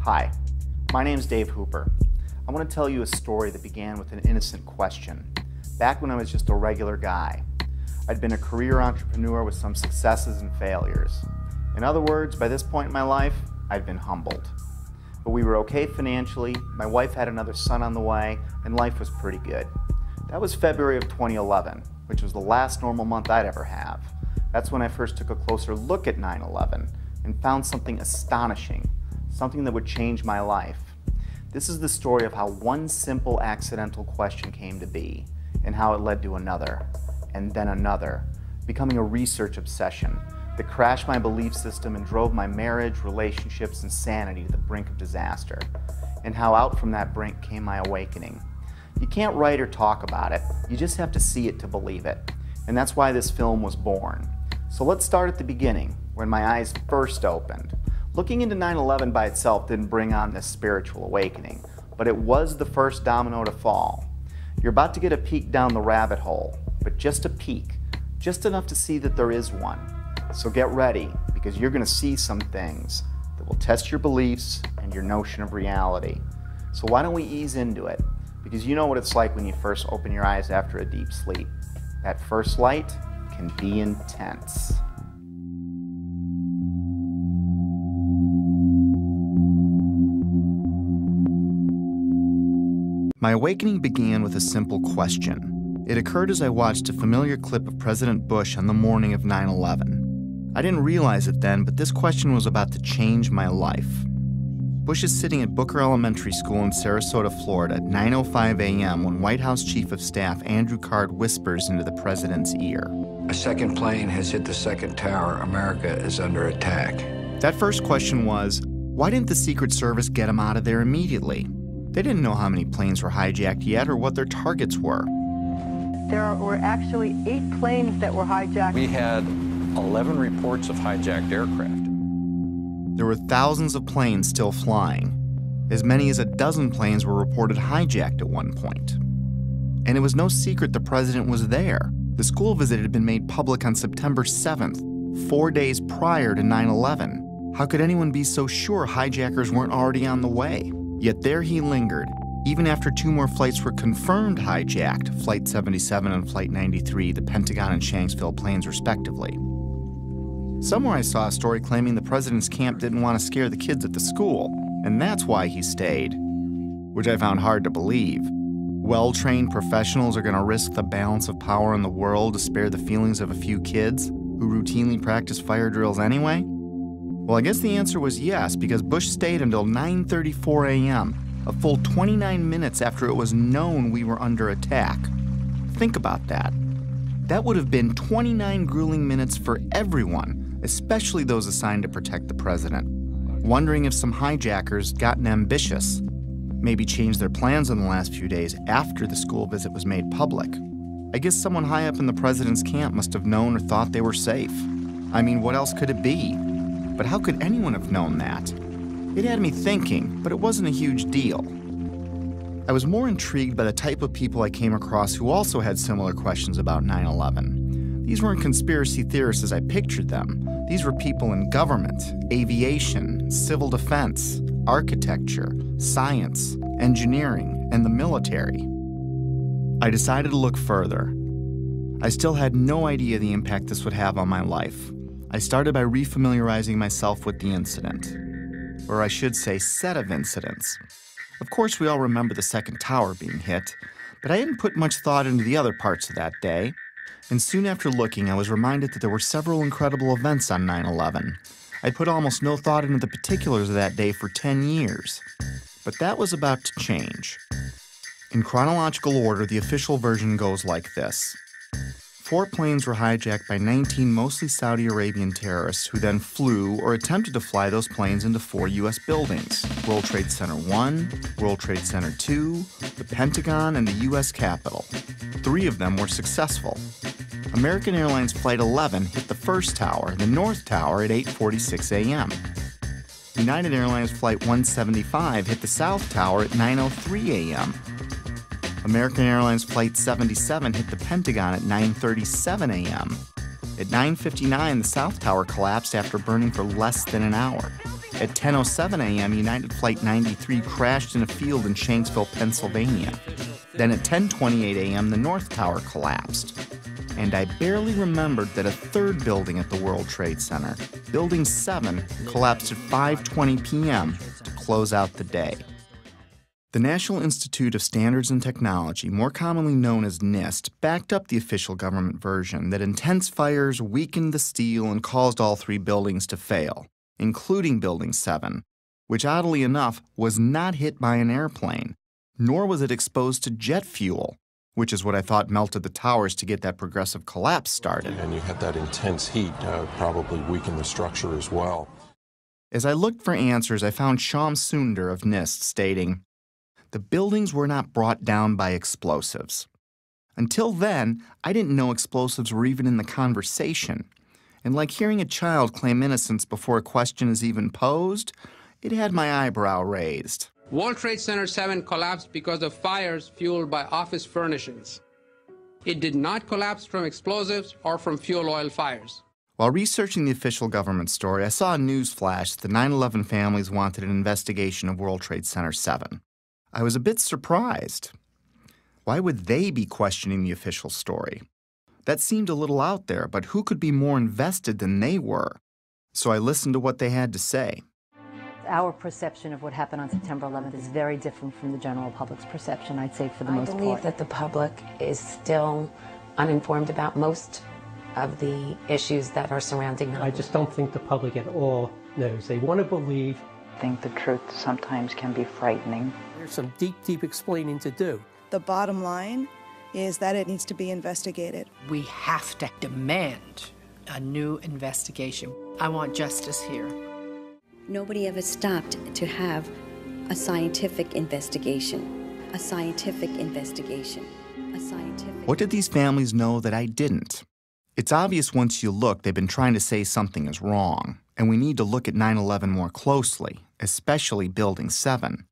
Hi, my name's Dave Hooper. I want to tell you a story that began with an innocent question. Back when I was just a regular guy, I'd been a career entrepreneur with some successes and failures. In other words, by this point in my life, I'd been humbled. But we were okay financially, my wife had another son on the way, and life was pretty good. That was February of 2011, which was the last normal month I'd ever have. That's when I first took a closer look at 9/11 and found something astonishing. Something that would change my life. This is the story of how one simple accidental question came to be, and how it led to another, and then another, becoming a research obsession that crashed my belief system and drove my marriage, relationships, and sanity to the brink of disaster, and how out from that brink came my awakening. You can't write or talk about it, you just have to see it to believe it, and that's why this film was born. So let's start at the beginning, when my eyes first opened. Looking into 9/11 by itself didn't bring on this spiritual awakening, but it was the first domino to fall. You're about to get a peek down the rabbit hole, but just a peek, just enough to see that there is one. So get ready, because you're going to see some things that will test your beliefs and your notion of reality. So why don't we ease into it? Because you know what it's like when you first open your eyes after a deep sleep. That first light can be intense. My awakening began with a simple question. It occurred as I watched a familiar clip of President Bush on the morning of 9/11. I didn't realize it then, but this question was about to change my life. Bush is sitting at Booker Elementary School in Sarasota, Florida at 9:05 a.m. when White House Chief of Staff Andrew Card whispers into the president's ear. A second plane has hit the second tower. America is under attack. That first question was, why didn't the Secret Service get him out of there immediately? They didn't know how many planes were hijacked yet or what their targets were. There were actually 8 planes that were hijacked. We had 11 reports of hijacked aircraft. There were thousands of planes still flying. As many as a dozen planes were reported hijacked at one point. And it was no secret the president was there. The school visit had been made public on September 7th, 4 days prior to 9/11. How could anyone be so sure hijackers weren't already on the way? Yet there he lingered, even after 2 more flights were confirmed hijacked, Flight 77 and Flight 93, the Pentagon and Shanksville planes respectively. Somewhere I saw a story claiming the president's camp didn't want to scare the kids at the school, and that's why he stayed, which I found hard to believe. Well-trained professionals are going to risk the balance of power in the world to spare the feelings of a few kids who routinely practice fire drills anyway? Well, I guess the answer was yes, because Bush stayed until 9:34 a.m., a full 29 minutes after it was known we were under attack. Think about that. That would have been 29 grueling minutes for everyone, especially those assigned to protect the president, wondering if some hijackers gotten ambitious, maybe changed their plans in the last few days after the school visit was made public. I guess someone high up in the president's camp must have known or thought they were safe. I mean, what else could it be? But how could anyone have known that? It had me thinking, but it wasn't a huge deal. I was more intrigued by the type of people I came across who also had similar questions about 9/11. These weren't conspiracy theorists as I pictured them. These were people in government, aviation, civil defense, architecture, science, engineering, and the military. I decided to look further. I still had no idea the impact this would have on my life. I started by refamiliarizing myself with the incident, or I should say set of incidents. Of course, we all remember the second tower being hit, but I hadn't put much thought into the other parts of that day. And soon after looking, I was reminded that there were several incredible events on 9/11. I'd put almost no thought into the particulars of that day for 10 years. But that was about to change. In chronological order, the official version goes like this. 4 planes were hijacked by 19 mostly Saudi Arabian terrorists who then flew or attempted to fly those planes into 4 U.S. buildings: World Trade Center 1, World Trade Center 2, the Pentagon, and the U.S. Capitol. 3 of them were successful. American Airlines Flight 11 hit the first tower, the North Tower, at 8:46 a.m. United Airlines Flight 175 hit the South Tower at 9:03 a.m. American Airlines Flight 77 hit the Pentagon at 9:37 a.m. At 9:59, the South Tower collapsed after burning for less than an hour. At 10:07 a.m., United Flight 93 crashed in a field in Shanksville, Pennsylvania. Then at 10:28 a.m., the North Tower collapsed. And I barely remembered that a third building at the World Trade Center, Building 7, collapsed at 5:20 p.m. to close out the day. The National Institute of Standards and Technology, more commonly known as NIST, backed up the official government version that intense fires weakened the steel and caused all 3 buildings to fail, including Building 7, which oddly enough was not hit by an airplane, nor was it exposed to jet fuel, which is what I thought melted the towers to get that progressive collapse started. And you had that intense heat probably weakened the structure as well. As I looked for answers, I found Shyam Sundar of NIST stating, "The buildings were not brought down by explosives. Until then, I didn't know explosives were even in the conversation. And like hearing a child claim innocence before a question is even posed, it had my eyebrow raised." World Trade Center 7 collapsed because of fires fueled by office furnishings. It did not collapse from explosives or from fuel oil fires. While researching the official government story, I saw a news flash that the 9/11 families wanted an investigation of World Trade Center 7. I was a bit surprised. Why would they be questioning the official story? That seemed a little out there, but who could be more invested than they were? So I listened to what they had to say. Our perception of what happened on September 11th is very different from the general public's perception, I'd say, for the most part. I believe that the public is still uninformed about most of the issues that are surrounding them. I just don't think the public at all knows. They want to believe. I think the truth sometimes can be frightening. There's some deep, deep explaining to do. The bottom line is that it needs to be investigated. We have to demand a new investigation. I want justice here. Nobody ever stopped to have a scientific investigation. A scientific investigation. A scientific... What did these families know that I didn't? It's obvious once you look, they've been trying to say something is wrong, and we need to look at 9/11 more closely, especially Building 7.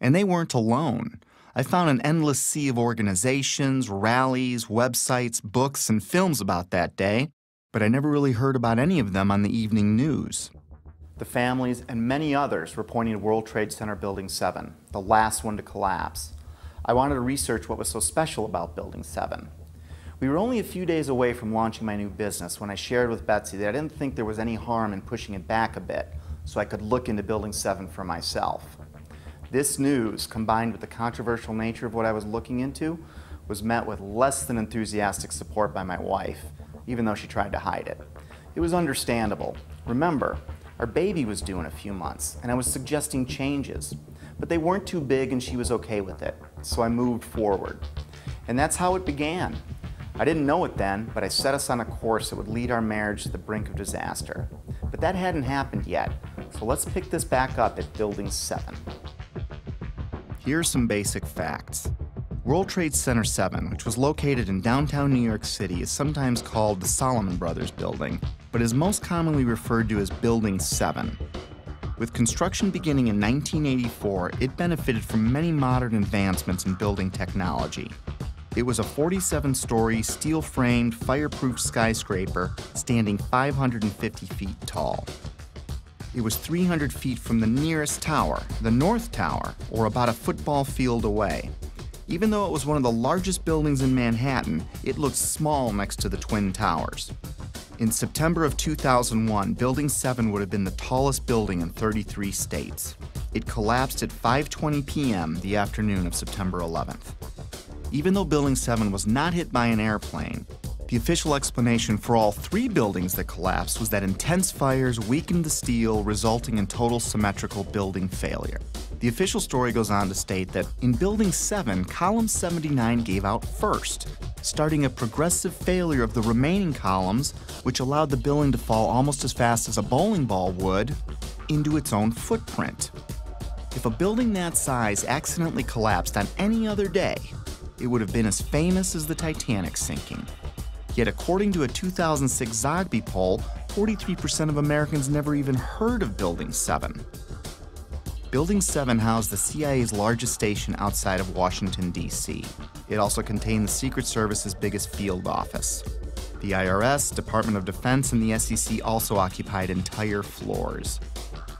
And they weren't alone. I found an endless sea of organizations, rallies, websites, books, and films about that day, but I never really heard about any of them on the evening news. The families and many others were pointing to World Trade Center Building 7, the last one to collapse. I wanted to research what was so special about Building 7. We were only a few days away from launching my new business when I shared with Betsy that I didn't think there was any harm in pushing it back a bit so I could look into Building 7 for myself. This news, combined with the controversial nature of what I was looking into, was met with less than enthusiastic support by my wife, even though she tried to hide it. It was understandable. Remember, our baby was due in a few months, and I was suggesting changes, but they weren't too big and she was okay with it, so I moved forward. And that's how it began. I didn't know it then, but I set us on a course that would lead our marriage to the brink of disaster. But that hadn't happened yet, so let's pick this back up at Building 7. Here are some basic facts. World Trade Center 7, which was located in downtown New York City, is sometimes called the Salomon Brothers Building, but is most commonly referred to as Building 7. With construction beginning in 1984, it benefited from many modern advancements in building technology. It was a 47-story, steel-framed, fireproof skyscraper standing 550 feet tall. It was 300 feet from the nearest tower, the North Tower, or about a football field away. Even though it was one of the largest buildings in Manhattan, it looked small next to the Twin Towers. In September of 2001, Building 7 would have been the tallest building in 33 states. It collapsed at 5:20 p.m. the afternoon of September 11th. Even though Building 7 was not hit by an airplane, The official explanation for all 3 buildings that collapsed was that intense fires weakened the steel, resulting in total symmetrical building failure. The official story goes on to state that in Building 7, column 79 gave out first, starting a progressive failure of the remaining columns, which allowed the building to fall almost as fast as a bowling ball would into its own footprint. If a building that size accidentally collapsed on any other day, it would have been as famous as the Titanic sinking. Yet according to a 2006 Zogby poll, 43% of Americans never even heard of Building 7. Building 7 housed the CIA's largest station outside of Washington, D.C. It also contained the Secret Service's biggest field office. The IRS, Department of Defense, and the SEC also occupied entire floors.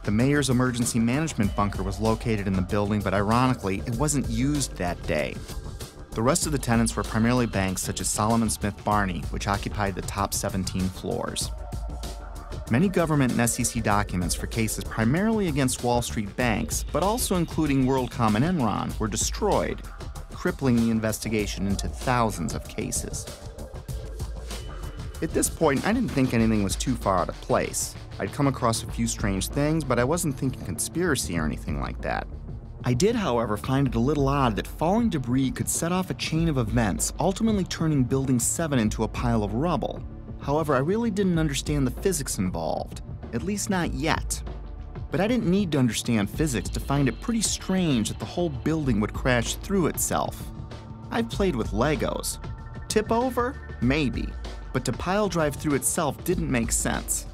The mayor's emergency management bunker was located in the building, but ironically, it wasn't used that day. The rest of the tenants were primarily banks such as Solomon Smith Barney, which occupied the top 17 floors. Many government and SEC documents for cases primarily against Wall Street banks, but also including WorldCom and Enron, were destroyed, crippling the investigation into thousands of cases. At this point, I didn't think anything was too far out of place. I'd come across a few strange things, but I wasn't thinking conspiracy or anything like that. I did, however, find it a little odd that falling debris could set off a chain of events, ultimately turning Building 7 into a pile of rubble. However, I really didn't understand the physics involved, at least not yet. But I didn't need to understand physics to find it pretty strange that the whole building would crash through itself. I've played with Legos. Tip over? Maybe. But to pile drive through itself didn't make sense.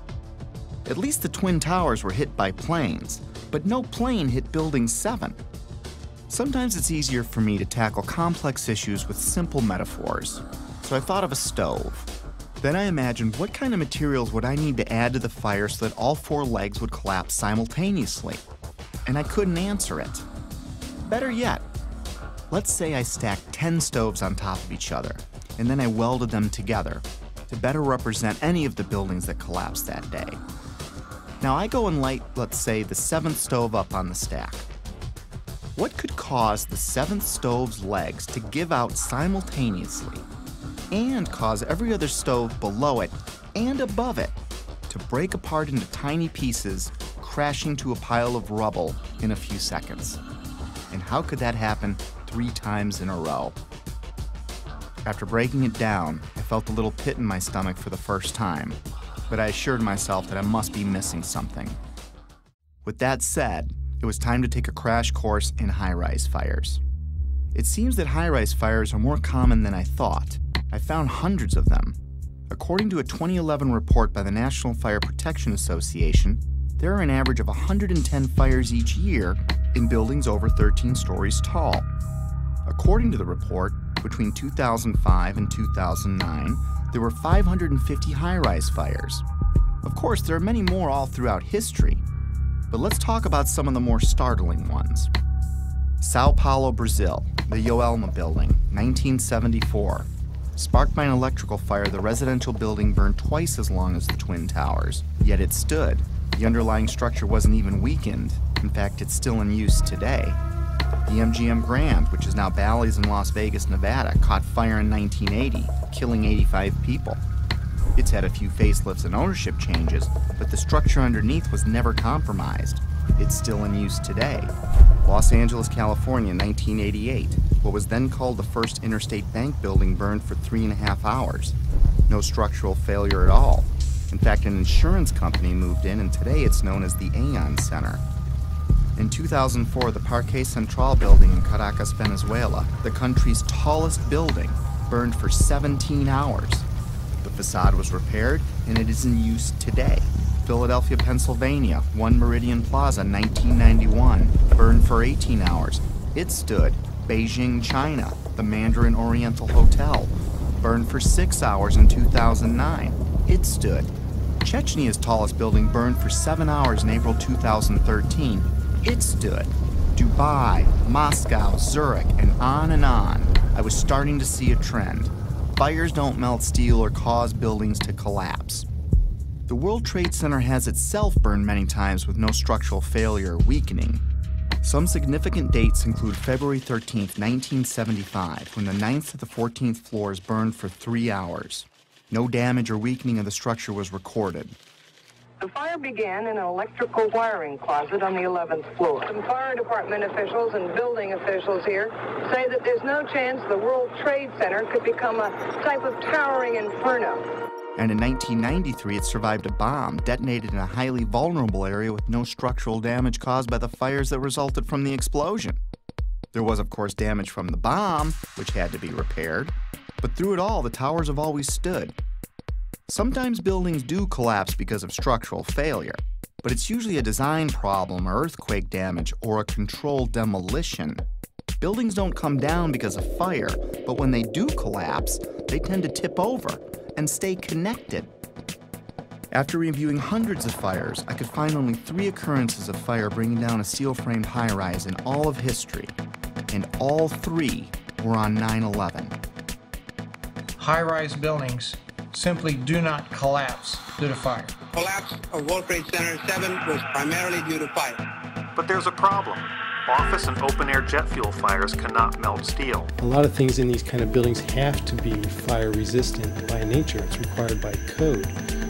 At least the Twin Towers were hit by planes, but no plane hit Building 7. Sometimes it's easier for me to tackle complex issues with simple metaphors, so I thought of a stove. Then I imagined what kind of materials would I need to add to the fire so that all 4 legs would collapse simultaneously, and I couldn't answer it. Better yet, let's say I stacked 10 stoves on top of each other, and then I welded them together to better represent any of the buildings that collapsed that day. Now I go and light, let's say, the 7th stove up on the stack. What could cause the 7th stove's legs to give out simultaneously and cause every other stove below it and above it to break apart into tiny pieces, crashing to a pile of rubble in a few seconds? And how could that happen 3 times in a row? After breaking it down, I felt a little pit in my stomach for the first time, but I assured myself that I must be missing something. With that said, it was time to take a crash course in high-rise fires. It seems that high-rise fires are more common than I thought. I found hundreds of them. According to a 2011 report by the National Fire Protection Association, there are an average of 110 fires each year in buildings over 13 stories tall. According to the report, between 2005 and 2009, there were 550 high-rise fires. Of course, there are many more all throughout history, but let's talk about some of the more startling ones. Sao Paulo, Brazil, the Joelma building, 1974. Sparked by an electrical fire, the residential building burned twice as long as the Twin Towers, yet it stood. The underlying structure wasn't even weakened. In fact, it's still in use today. The MGM Grand, which is now Bally's in Las Vegas, Nevada, caught fire in 1980, killing 85 people. It's had a few facelifts and ownership changes, but the structure underneath was never compromised. It's still in use today. Los Angeles, California, 1988. What was then called the First Interstate Bank building burned for 3.5 hours. No structural failure at all. In fact, an insurance company moved in, and today it's known as the Aon Center. In 2004, the Parque Central building in Caracas, Venezuela, the country's tallest building, burned for 17 hours. The facade was repaired, and it is in use today. Philadelphia, Pennsylvania, One Meridian Plaza, 1991, burned for 18 hours. It stood. Beijing, China, the Mandarin Oriental Hotel, burned for 6 hours in 2009. It stood. Chechny's tallest building burned for 7 hours in April 2013. It stood. Dubai, Moscow, Zurich, and on and on. I was starting to see a trend. Fires don't melt steel or cause buildings to collapse. The World Trade Center has itself burned many times with no structural failure or weakening. Some significant dates include February 13, 1975, when the 9th to the 14th floors burned for 3 hours. No damage or weakening of the structure was recorded. The fire began in an electrical wiring closet on the 11th floor. Some fire department officials and building officials here say that there's no chance the World Trade Center could become a type of towering inferno. And in 1993, it survived a bomb detonated in a highly vulnerable area with no structural damage caused by the fires that resulted from the explosion. There was, of course, damage from the bomb, which had to be repaired, but through it all, the towers have always stood. Sometimes buildings do collapse because of structural failure, but it's usually a design problem or earthquake damage or a controlled demolition. Buildings don't come down because of fire, but when they do collapse, they tend to tip over and stay connected. After reviewing hundreds of fires, I could find only 3 occurrences of fire bringing down a steel-framed high-rise in all of history, and all 3 were on 9/11. High-rise buildings simply do not collapse due to fire. Collapse of World Trade Center 7 was primarily due to fire. But there's a problem. Office and open-air jet fuel fires cannot melt steel. A lot of things in these kind of buildings have to be fire resistant by nature. It's required by code.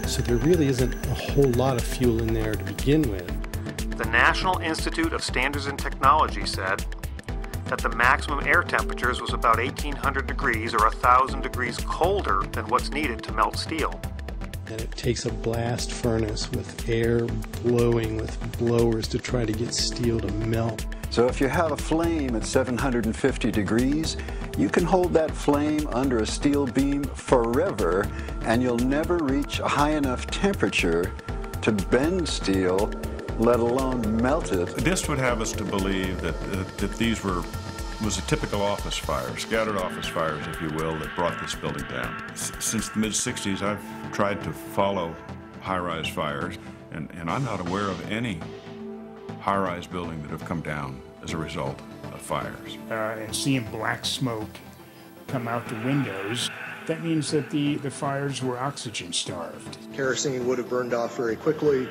So there really isn't a whole lot of fuel in there to begin with. The National Institute of Standards and Technology said that the maximum air temperatures was about 1,800 degrees or 1,000 degrees colder than what's needed to melt steel. And it takes a blast furnace with air blowing with blowers to try to get steel to melt. So if you have a flame at 750 degrees, you can hold that flame under a steel beam forever, and you'll never reach a high enough temperature to bend steel, let alone melt it. This would have us to believe that these was a typical office fire, scattered office fires, if you will, that brought this building down. Since the mid-60s, I've tried to follow high-rise fires, and I'm not aware of any high-rise building that have come down as a result of fires. And seeing black smoke come out the windows, that means that the fires were oxygen starved. Kerosene would have burned off very quickly.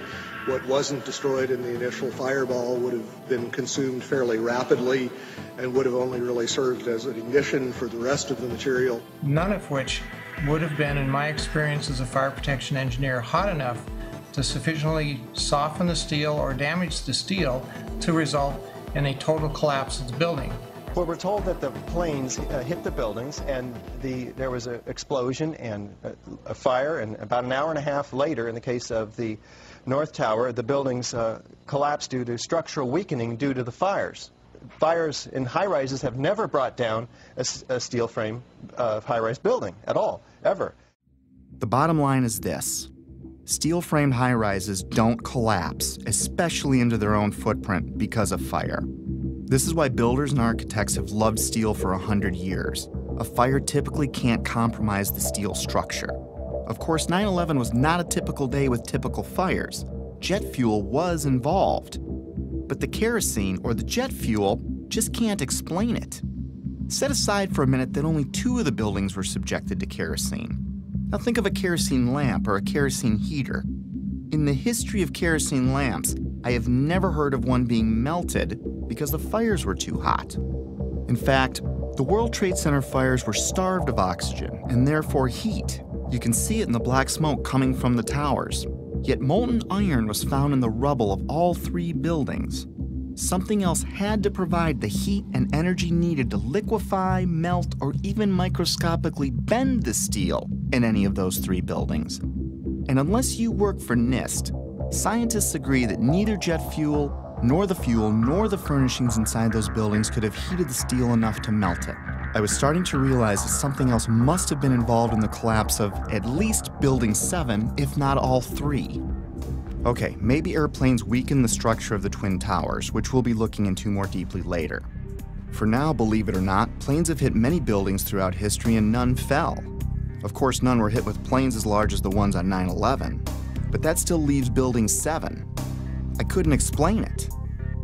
What wasn't destroyed in the initial fireball would have been consumed fairly rapidly and would have only really served as an ignition for the rest of the material. None of which would have been, in my experience as a fire protection engineer, hot enough to sufficiently soften the steel or damage the steel to result in a total collapse of the building. Well, we're told that the planes hit the buildings and there was an explosion and a fire, and about an hour and a half later, in the case of the North Tower, the buildings collapsed due to structural weakening due to the fires. Fires in high-rises have never brought down a steel frame high-rise building at all, ever. The bottom line is this. Steel-framed high-rises don't collapse, especially into their own footprint, because of fire. This is why builders and architects have loved steel for 100 years. A fire typically can't compromise the steel structure. Of course, 9/11 was not a typical day with typical fires. Jet fuel was involved. But the kerosene, or the jet fuel, just can't explain it. Set aside for a minute that only 2 of the buildings were subjected to kerosene. Now think of a kerosene lamp or a kerosene heater. In the history of kerosene lamps, I have never heard of one being melted because the fires were too hot. In fact, the World Trade Center fires were starved of oxygen and therefore heat. You can see it in the black smoke coming from the towers. Yet molten iron was found in the rubble of all 3 buildings. Something else had to provide the heat and energy needed to liquefy, melt, or even microscopically bend the steel in any of those 3 buildings. And unless you work for NIST, scientists agree that neither jet fuel, nor the furnishings inside those buildings could have heated the steel enough to melt it. I was starting to realize that something else must have been involved in the collapse of at least Building 7, if not all 3. Okay, maybe airplanes weakened the structure of the Twin Towers, which we'll be looking into more deeply later. For now, believe it or not, planes have hit many buildings throughout history and none fell. Of course, none were hit with planes as large as the ones on 9/11, but that still leaves Building 7. I couldn't explain it.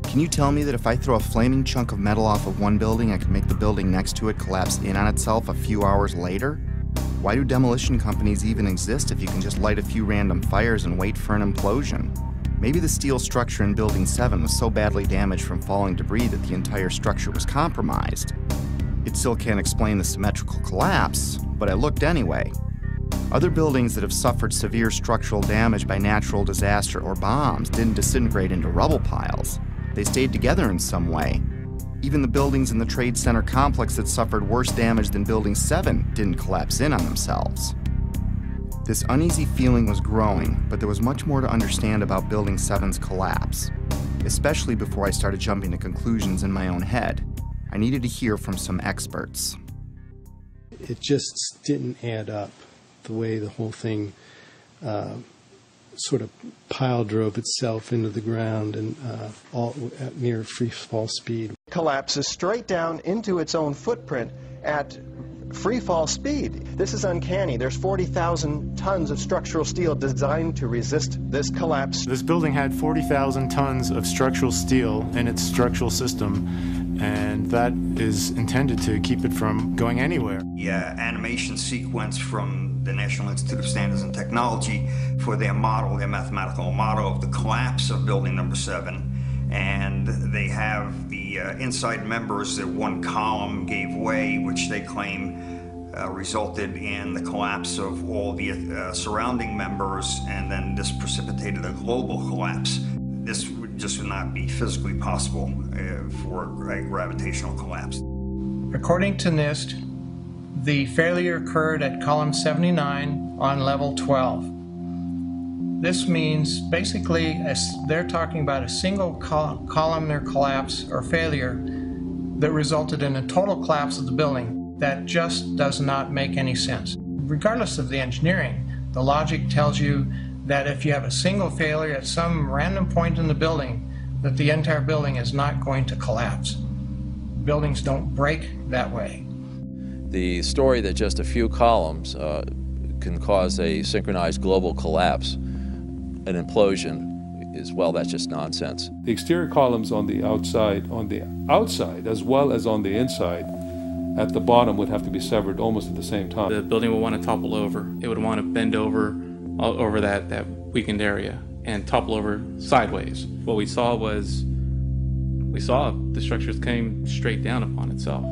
Can you tell me that if I throw a flaming chunk of metal off of one building, I can make the building next to it collapse in on itself a few hours later? Why do demolition companies even exist if you can just light a few random fires and wait for an implosion? Maybe the steel structure in Building 7 was so badly damaged from falling debris that the entire structure was compromised. It still can't explain the symmetrical collapse, but I looked anyway. Other buildings that have suffered severe structural damage by natural disaster or bombs didn't disintegrate into rubble piles. They stayed together in some way. Even the buildings in the Trade Center complex that suffered worse damage than Building 7 didn't collapse in on themselves. This uneasy feeling was growing, but there was much more to understand about Building 7's collapse, especially before I started jumping to conclusions in my own head. I needed to hear from some experts. It just didn't add up, the way the whole thing sort of pile drove itself into the ground and all at near free fall speed. Collapses straight down into its own footprint at free fall speed. This is uncanny. There's 40,000 tons of structural steel designed to resist this collapse. This building had 40,000 tons of structural steel in its structural system, and that is intended to keep it from going anywhere. The animation sequence from the National Institute of Standards and Technology for their model, their mathematical model of the collapse of Building Number 7. And they have the inside members that one column gave way, which they claim resulted in the collapse of all the surrounding members, and then this precipitated a global collapse. This would just not be physically possible for a gravitational collapse. According to NIST, the failure occurred at column 79 on level 12. This means basically they're talking about a single columnar collapse or failure that resulted in a total collapse of the building. That just does not make any sense. Regardless of the engineering, the logic tells you that if you have a single failure at some random point in the building, that the entire building is not going to collapse. Buildings don't break that way. The story that just a few columns can cause a synchronized global collapse, an implosion, is, well, that's just nonsense. The exterior columns on the outside as well as on the inside at the bottom would have to be severed almost at the same time. The building would want to topple over. It would want to bend over that weakened area and topple over sideways. What we saw the structures came straight down upon itself.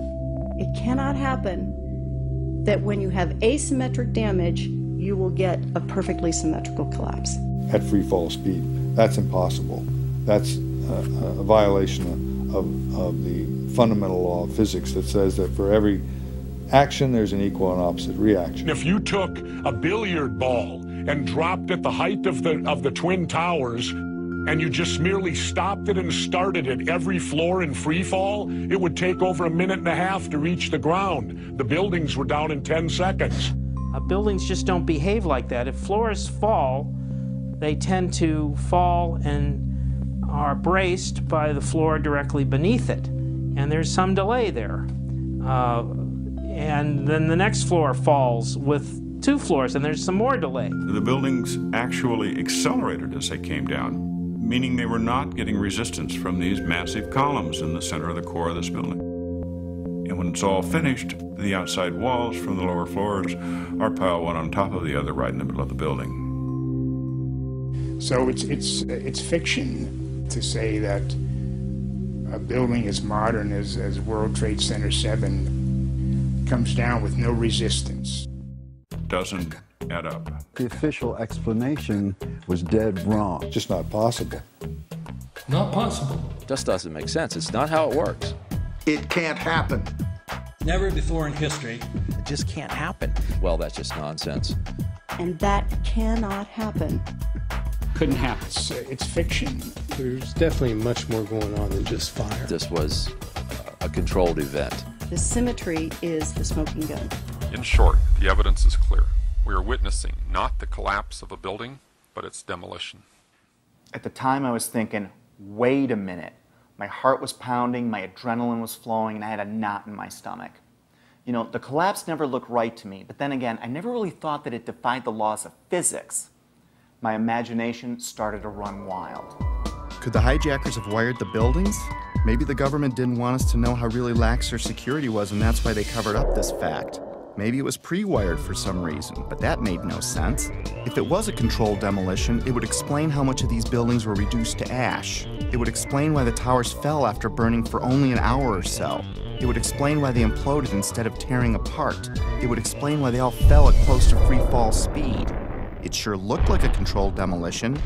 It cannot happen that when you have asymmetric damage, you will get a perfectly symmetrical collapse. At free fall speed. That's impossible. That's a violation of the fundamental law of physics that says that for every action there's an equal and opposite reaction. If you took a billiard ball and dropped at the height of the Twin Towers and you just merely stopped it and started at every floor in free fall, it would take over 1.5 minutes to reach the ground. The buildings were down in 10 seconds. Buildings just don't behave like that. If floors fall, they tend to fall and are braced by the floor directly beneath it. And there's some delay there. And then the next floor falls with 2 floors, and there's some more delay. The buildings actually accelerated as they came down, meaning they were not getting resistance from these massive columns in the center of the core of this building. And when it's all finished, the outside walls from the lower floors are piled one on top of the other right in the middle of the building. So it's fiction to say that a building as modern as World Trade Center 7 comes down with no resistance. Doesn't add up. The official explanation was dead wrong. Just not possible. Not possible. Just doesn't make sense. It's not how it works. It can't happen. Never before in history. It just can't happen. Well, that's just nonsense. And that cannot happen. Couldn't happen. It's fiction. There's definitely much more going on than just fire. This was a controlled event. The symmetry is the smoking gun. In short, the evidence is clear. We are witnessing not the collapse of a building, but its demolition. At the time I was thinking, wait a minute. My heart was pounding, my adrenaline was flowing, and I had a knot in my stomach. You know, the collapse never looked right to me, but then again, I never really thought that it defied the laws of physics. My imagination started to run wild. Could the hijackers have wired the buildings? Maybe the government didn't want us to know how really lax their security was, and that's why they covered up this fact. Maybe it was pre-wired for some reason, but that made no sense. If it was a controlled demolition, it would explain how much of these buildings were reduced to ash. It would explain why the towers fell after burning for only an hour or so. It would explain why they imploded instead of tearing apart. It would explain why they all fell at close to free fall speed. It sure looked like a controlled demolition,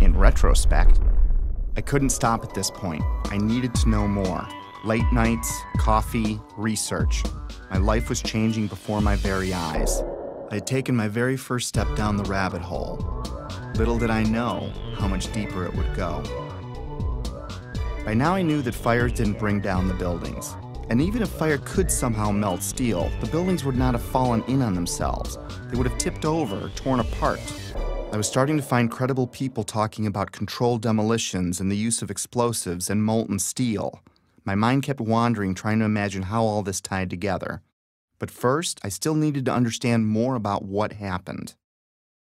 in retrospect. I couldn't stop at this point. I needed to know more. Late nights, coffee, research. My life was changing before my very eyes. I had taken my very first step down the rabbit hole. Little did I know how much deeper it would go. By now I knew that fires didn't bring down the buildings. And even if fire could somehow melt steel, the buildings would not have fallen in on themselves. They would have tipped over or torn apart. I was starting to find credible people talking about controlled demolitions and the use of explosives and molten steel. My mind kept wandering, trying to imagine how all this tied together. But first, I still needed to understand more about what happened.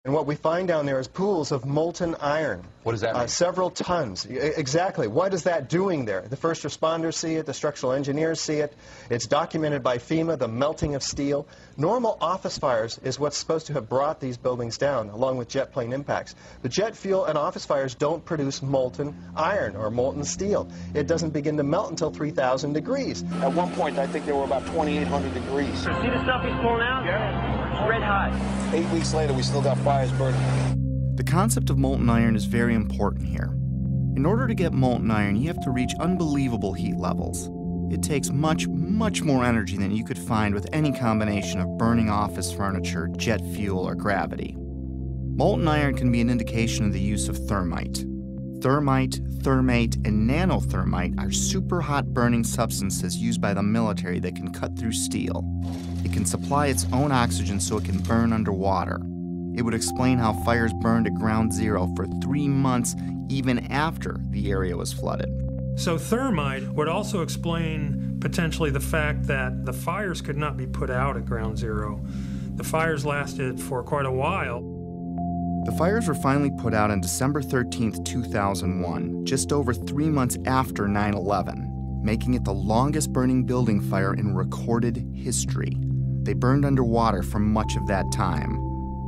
And what we find down there is pools of molten iron. What does that mean? Several tons. Exactly. What is that doing there? The first responders see it. The structural engineers see it. It's documented by FEMA, the melting of steel. Normal office fires is what's supposed to have brought these buildings down, along with jet plane impacts. But jet fuel and office fires don't produce molten iron or molten steel. It doesn't begin to melt until 3,000 degrees. At one point, I think there were about 2,800 degrees. See the stuff he's pulling out? Yeah. It's red hot. 8 weeks later, we still got fires burning. The concept of molten iron is very important here. In order to get molten iron, you have to reach unbelievable heat levels. It takes much, much more energy than you could find with any combination of burning office furniture, jet fuel, or gravity. Molten iron can be an indication of the use of thermite. Thermite, thermate, and nanothermite are super hot burning substances used by the military that can cut through steel. It can supply its own oxygen so it can burn underwater. It would explain how fires burned at ground zero for 3 months even after the area was flooded. So thermite would also explain potentially the fact that the fires could not be put out at ground zero. The fires lasted for quite a while. The fires were finally put out on December 13th, 2001, just over 3 months after 9/11, making it the longest burning building fire in recorded history. They burned underwater for much of that time.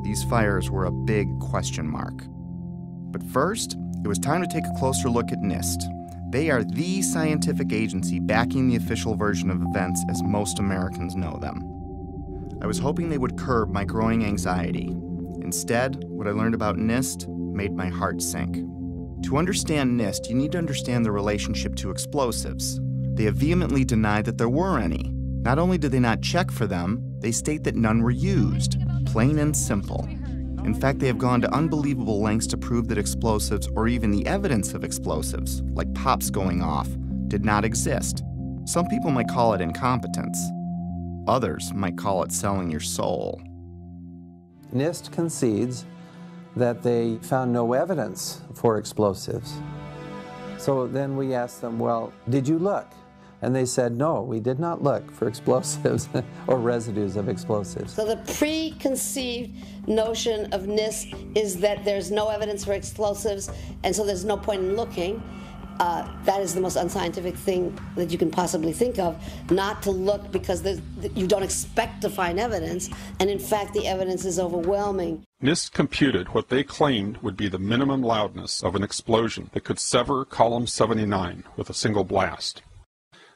These fires were a big question mark. But first, it was time to take a closer look at NIST. They are the scientific agency backing the official version of events as most Americans know them. I was hoping they would curb my growing anxiety. Instead, what I learned about NIST made my heart sink. To understand NIST, you need to understand the relationship to explosives. They have vehemently denied that there were any. Not only did they not check for them, they state that none were used. Plain and simple. In fact, they have gone to unbelievable lengths to prove that explosives, or even the evidence of explosives, like pops going off, did not exist. Some people might call it incompetence. Others might call it selling your soul. NIST concedes that they found no evidence for explosives. So then we asked them, well, did you look? And they said, no, we did not look for explosives or residues of explosives. So the preconceived notion of NIST is that there's no evidence for explosives, and so there's no point in looking. That is the most unscientific thing that you can possibly think of, not to look because you don't expect to find evidence, and in fact the evidence is overwhelming. NIST computed what they claimed would be the minimum loudness of an explosion that could sever column 79 with a single blast.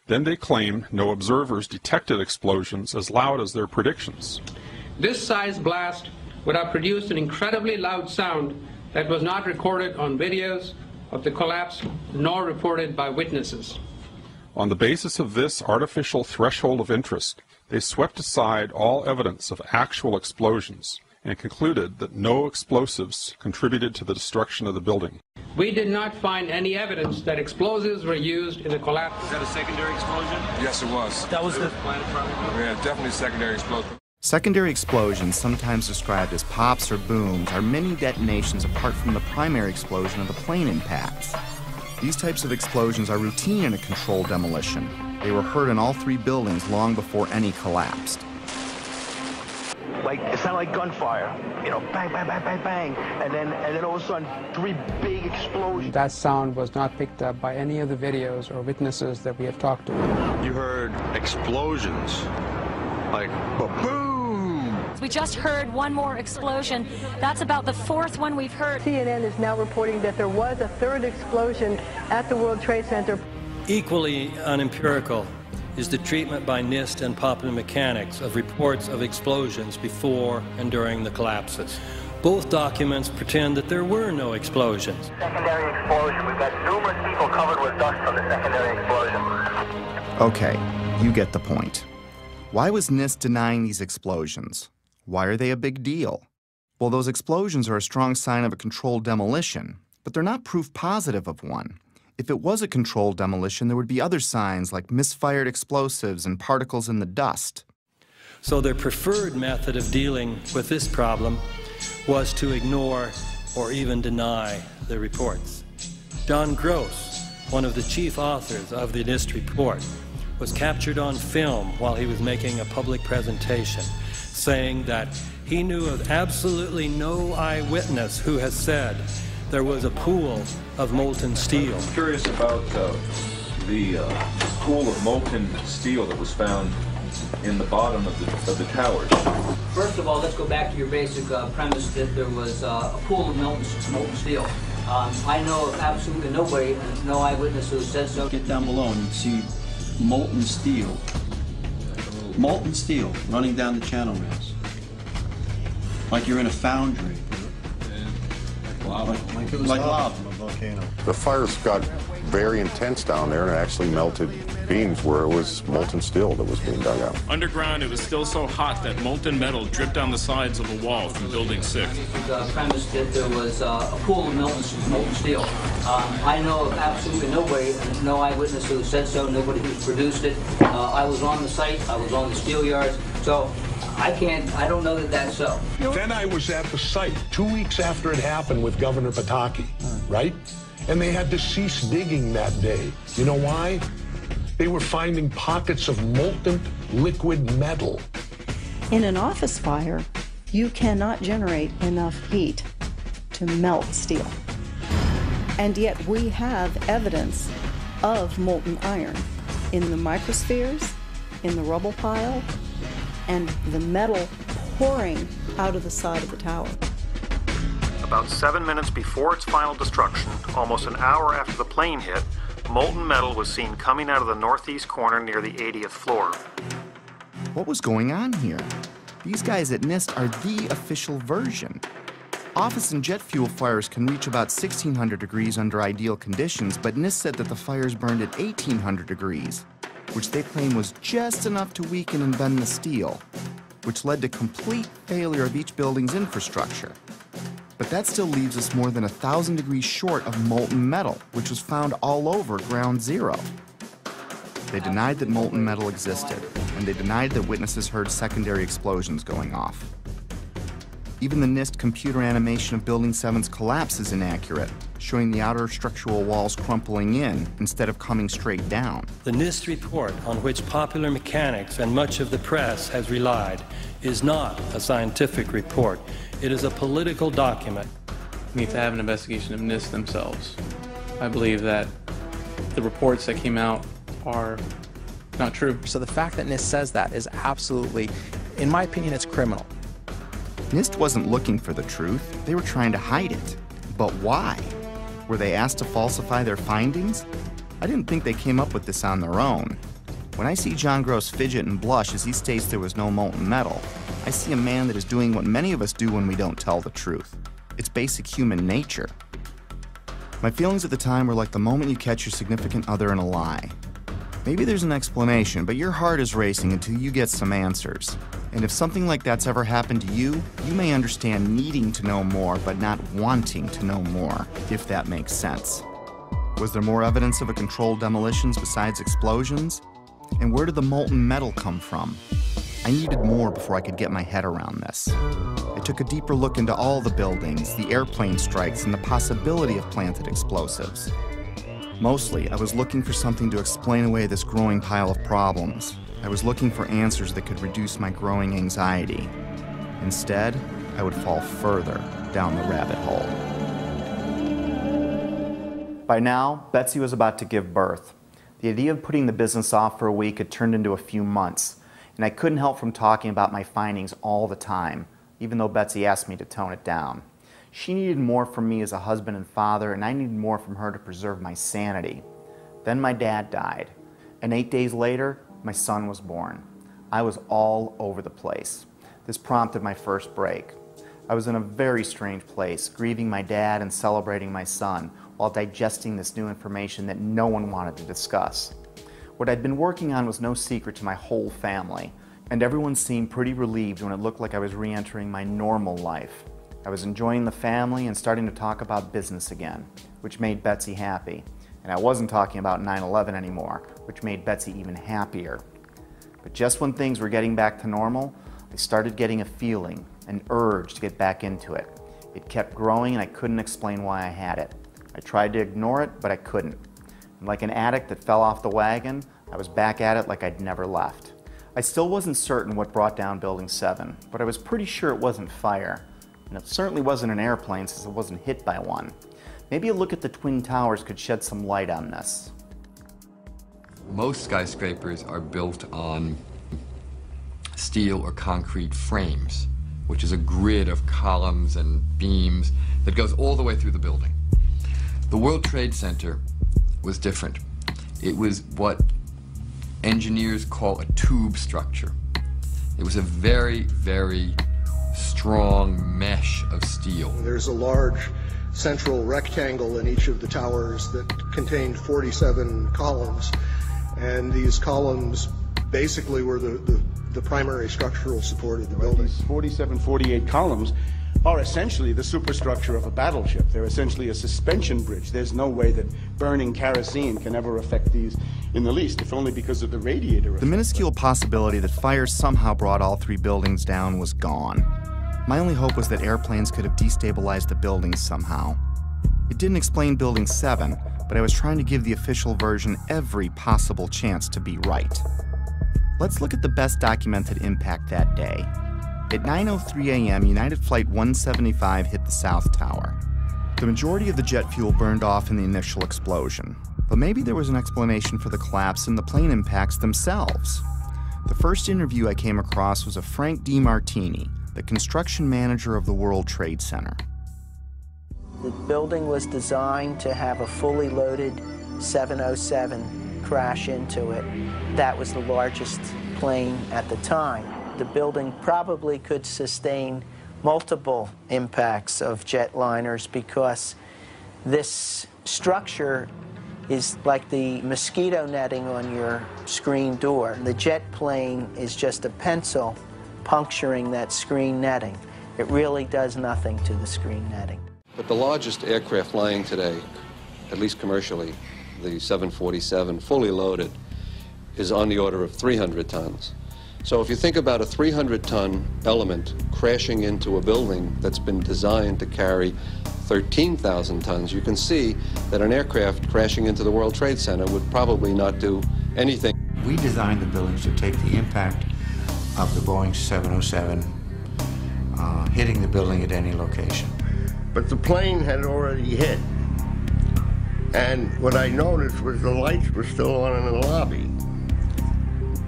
Then they claimed no observers detected explosions as loud as their predictions. This size blast would have produced an incredibly loud sound that was not recorded on videos of the collapse nor reported by witnesses. On the basis of this artificial threshold of interest, they swept aside all evidence of actual explosions and concluded that no explosives contributed to the destruction of the building. We did not find any evidence that explosives were used in the collapse. Is that a secondary explosion? Yes, it was. That was the Yeah, definitely secondary explosion. Secondary explosions, sometimes described as pops or booms, are mini detonations apart from the primary explosion of the plane impacts. These types of explosions are routine in a controlled demolition. They were heard in all 3 buildings long before any collapsed. Like, it sounded like gunfire, you know, bang, bang, bang, bang, bang, and then all of a sudden, 3 big explosions. That sound was not picked up by any of the videos or witnesses that we have talked to. You heard explosions, like ba-boom! We just heard one more explosion. That's about the fourth one we've heard. CNN is now reporting that there was a third explosion at the World Trade Center. Equally unempirical is the treatment by NIST and popular mechanics of reports of explosions before and during the collapses. Both documents pretend that there were no explosions. Secondary explosion. We've got numerous people covered with dust from the secondary explosion. Okay, you get the point. Why was NIST denying these explosions? Why are they a big deal? Well, those explosions are a strong sign of a controlled demolition, but they're not proof positive of one. If it was a controlled demolition, there would be other signs like misfired explosives and particles in the dust. So their preferred method of dealing with this problem was to ignore or even deny the reports. John Gross, one of the chief authors of the NIST report, was captured on film while he was making a public presentation, saying that he knew of absolutely no eyewitness who has said there was a pool of molten steel. I'm curious about the pool of molten steel that was found in the bottom of the towers. First of all, let's go back to your basic premise that there was a pool of molten steel. I know of absolutely nobody, no eyewitness who said so. Get down below and you see molten steel running down the channel rails. Like you're in a foundry. Like lava. The fires got very intense down there and it actually melted beams where it was molten steel that was being dug out. Underground, it was still so hot that molten metal dripped down the sides of the wall from Building 6. The premise that there was a pool of molten steel. I know of absolutely nobody, no eyewitness who said so, nobody who's produced it. I was on the site, I was on the steel yards, so I don't know that that's so. Then I was at the site 2 weeks after it happened with Governor Pataki, right? And they had to cease digging that day. You know why? They were finding pockets of molten liquid metal. In an office fire, you cannot generate enough heat to melt steel. And yet we have evidence of molten iron in the microspheres, in the rubble pile, and the metal pouring out of the side of the tower. About 7 minutes before its final destruction, almost an hour after the plane hit, molten metal was seen coming out of the northeast corner near the 80th floor. What was going on here? These guys at NIST are the official version. Office and jet fuel fires can reach about 1,600 degrees under ideal conditions, but NIST said that the fires burned at 1,800 degrees, which they claim was just enough to weaken and bend the steel, which led to complete failure of each building's infrastructure. But that still leaves us more than 1,000 degrees short of molten metal, which was found all over Ground Zero. They denied that molten metal existed, and they denied that witnesses heard secondary explosions going off. Even the NIST computer animation of Building 7's collapse is inaccurate, showing the outer structural walls crumpling in instead of coming straight down. The NIST report, on which popular mechanics and much of the press has relied, is not a scientific report. It is a political document. We need to have an investigation of NIST themselves. I believe that the reports that came out are not true. So the fact that NIST says that is absolutely, in my opinion, it's criminal. NIST wasn't looking for the truth. They were trying to hide it. But why? Were they asked to falsify their findings? I didn't think they came up with this on their own. When I see John Gross fidget and blush as he states there was no molten metal, I see a man that is doing what many of us do when we don't tell the truth. It's basic human nature. My feelings at the time were like the moment you catch your significant other in a lie. Maybe there's an explanation, but your heart is racing until you get some answers. And if something like that's ever happened to you, you may understand needing to know more, but not wanting to know more, if that makes sense. Was there more evidence of a controlled demolitions besides explosions? And where did the molten metal come from? I needed more before I could get my head around this. I took a deeper look into all the buildings, the airplane strikes, and the possibility of planted explosives. Mostly, I was looking for something to explain away this growing pile of problems. I was looking for answers that could reduce my growing anxiety. Instead, I would fall further down the rabbit hole. By now, Betsy was about to give birth. The idea of putting the business off for a week had turned into a few months. and I couldn't help from talking about my findings all the time, even though Betsy asked me to tone it down. She needed more from me as a husband and father, and I needed more from her to preserve my sanity. Then my dad died, and 8 days later, my son was born. I was all over the place. This prompted my first break. I was in a very strange place, grieving my dad and celebrating my son, while digesting this new information that no one wanted to discuss. What I'd been working on was no secret to my whole family, and everyone seemed pretty relieved when it looked like I was re-entering my normal life. I was enjoying the family and starting to talk about business again, which made Betsy happy. And I wasn't talking about 9/11 anymore, which made Betsy even happier. But just when things were getting back to normal, I started getting a feeling, an urge to get back into it. It kept growing and I couldn't explain why I had it. I tried to ignore it, but I couldn't. And like an addict that fell off the wagon, I was back at it like I'd never left. I still wasn't certain what brought down Building 7, but I was pretty sure it wasn't fire. And it certainly wasn't an airplane since it wasn't hit by one. Maybe a look at the Twin Towers could shed some light on this. Most skyscrapers are built on steel or concrete frames, which is a grid of columns and beams that goes all the way through the building. The World Trade Center was different. It was what engineers call a tube structure. It was a very, very strong mesh of steel. There's a large central rectangle in each of the towers that contained 47 columns, and these columns basically were the primary structural support of the building. These 47, 48 columns are essentially the superstructure of a battleship. They're essentially a suspension bridge. There's no way that burning kerosene can ever affect these in the least, if only because of the radiator effect. The minuscule possibility that fire somehow brought all three buildings down was gone. My only hope was that airplanes could have destabilized the buildings somehow. It didn't explain Building 7, but I was trying to give the official version every possible chance to be right. Let's look at the best documented impact that day. At 9:03 a.m., United Flight 175 hit the South Tower. The majority of the jet fuel burned off in the initial explosion, but maybe there was an explanation for the collapse in the plane impacts themselves. The first interview I came across was of Frank DiMartini, the construction manager of the World Trade Center. The building was designed to have a fully loaded 707 crash into it. That was the largest plane at the time. The building probably could sustain multiple impacts of jetliners because this structure is like the mosquito netting on your screen door. The jet plane is just a pencil puncturing that screen netting. It really does nothing to the screen netting. But the largest aircraft flying today, at least commercially, the 747, fully loaded, is on the order of 300 tons. So if you think about a 300-ton element crashing into a building that's been designed to carry 13,000 tons, you can see that an aircraft crashing into the World Trade Center would probably not do anything. We designed the buildings to take the impact of the Boeing 707 hitting the building at any location. But the plane had already hit. And what I noticed was the lights were still on in the lobby.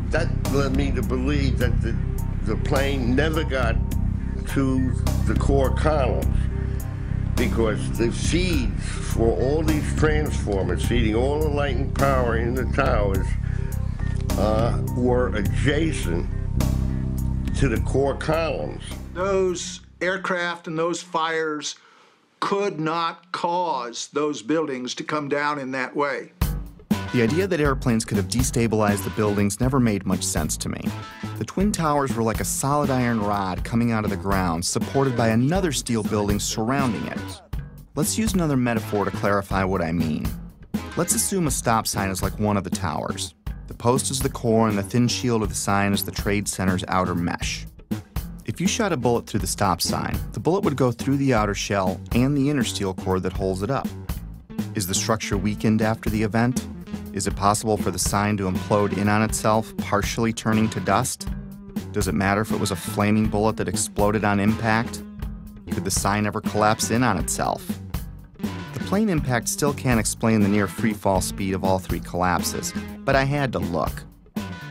That led me to believe that the plane never got to the core columns because the feeds for all these transformers feeding all the light and power in the towers were adjacent to the core columns. Those aircraft and those fires could not cause those buildings to come down in that way. The idea that airplanes could have destabilized the buildings never made much sense to me. The Twin Towers were like a solid iron rod coming out of the ground, supported by another steel building surrounding it. Let's use another metaphor to clarify what I mean. Let's assume a stop sign is like one of the towers. The post is the core and the thin shield of the sign is the Trade Center's outer mesh. If you shot a bullet through the stop sign, the bullet would go through the outer shell and the inner steel core that holds it up. Is the structure weakened after the event? Is it possible for the sign to implode in on itself, partially turning to dust? Does it matter if it was a flaming bullet that exploded on impact? Could the sign ever collapse in on itself? The plane impact still can't explain the near free fall speed of all three collapses, but I had to look.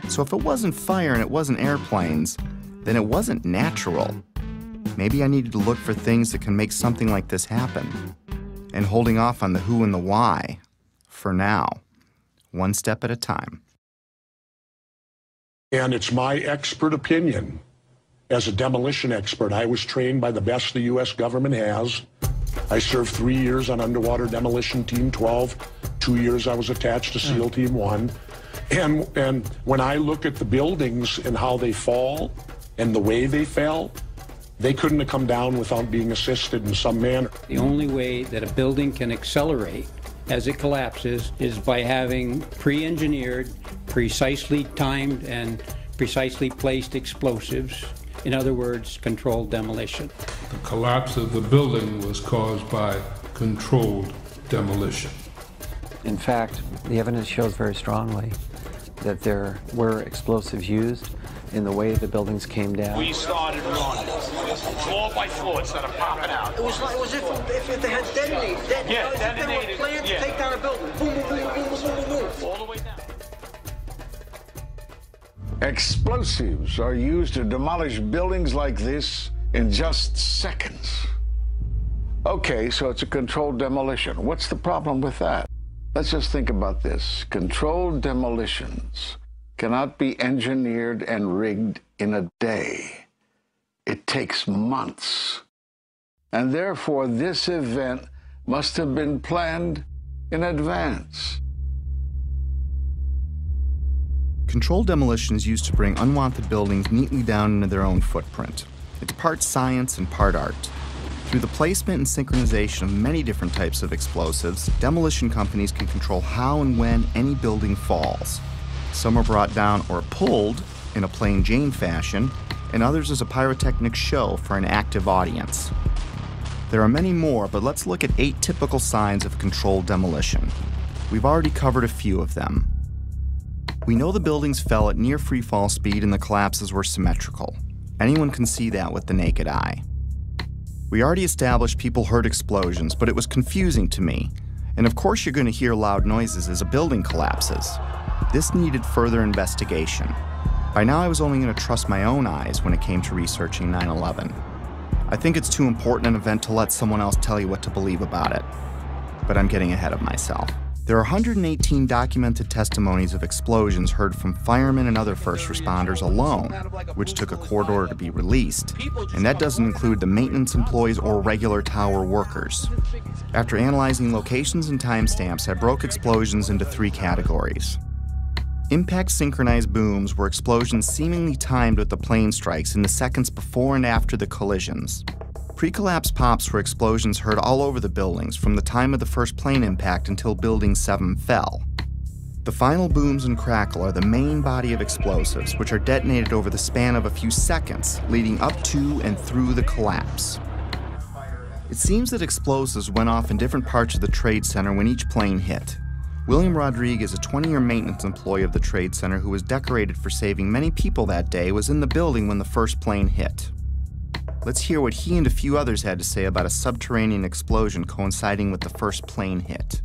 So if it wasn't fire and it wasn't airplanes, then it wasn't natural. Maybe I needed to look for things that can make something like this happen. And holding off on the who and the why, for now, one step at a time. And it's my expert opinion. As a demolition expert, I was trained by the best the U.S. government has. I served 3 years on Underwater Demolition Team 12. 2 years I was attached to SEAL Team 1. And when I look at the buildings and how they fall and the way they fell, they couldn't have come down without being assisted in some manner. The only way that a building can accelerate as it collapses is by having pre-engineered, precisely timed, and precisely placed explosives. In other words, controlled demolition. The collapse of the building was caused by controlled demolition. In fact, the evidence shows very strongly that there were explosives used in the way the buildings came down. We started running floor by floor instead of popping out. It was like if they had detonated. Yeah, detonated. They were planned to take down a building. Boom, boom, boom, boom, boom, boom, boom. All the way down. Explosives are used to demolish buildings like this in just seconds. Okay, so it's a controlled demolition. What's the problem with that? Let's just think about this. Controlled demolitions cannot be engineered and rigged in a day. It takes months. And therefore, this event must have been planned in advance. Controlled demolition is used to bring unwanted buildings neatly down into their own footprint. It's part science and part art. Through the placement and synchronization of many different types of explosives, demolition companies can control how and when any building falls. Some are brought down or pulled in a plain Jane fashion, and others as a pyrotechnic show for an active audience. There are many more, but let's look at 8 typical signs of controlled demolition. We've already covered a few of them. We know the buildings fell at near free-fall speed and the collapses were symmetrical. Anyone can see that with the naked eye. We already established people heard explosions, but it was confusing to me. And of course you're going to hear loud noises as a building collapses. This needed further investigation. By now I was only going to trust my own eyes when it came to researching 9/11. I think it's too important an event to let someone else tell you what to believe about it. But I'm getting ahead of myself. There are 118 documented testimonies of explosions heard from firemen and other first responders alone, which took a court order to be released, and that doesn't include the maintenance employees or regular tower workers. After analyzing locations and timestamps, I broke explosions into 3 categories. Impact synchronized booms were explosions seemingly timed with the plane strikes in the seconds before and after the collisions. Pre-collapse pops were explosions heard all over the buildings from the time of the first plane impact until Building 7 fell. The final booms and crackle are the main body of explosives, which are detonated over the span of a few seconds, leading up to and through the collapse. It seems that explosives went off in different parts of the Trade Center when each plane hit. William Rodriguez, a 20-year maintenance employee of the Trade Center who was decorated for saving many people that day, was in the building when the first plane hit. Let's hear what he and a few others had to say about a subterranean explosion coinciding with the first plane hit.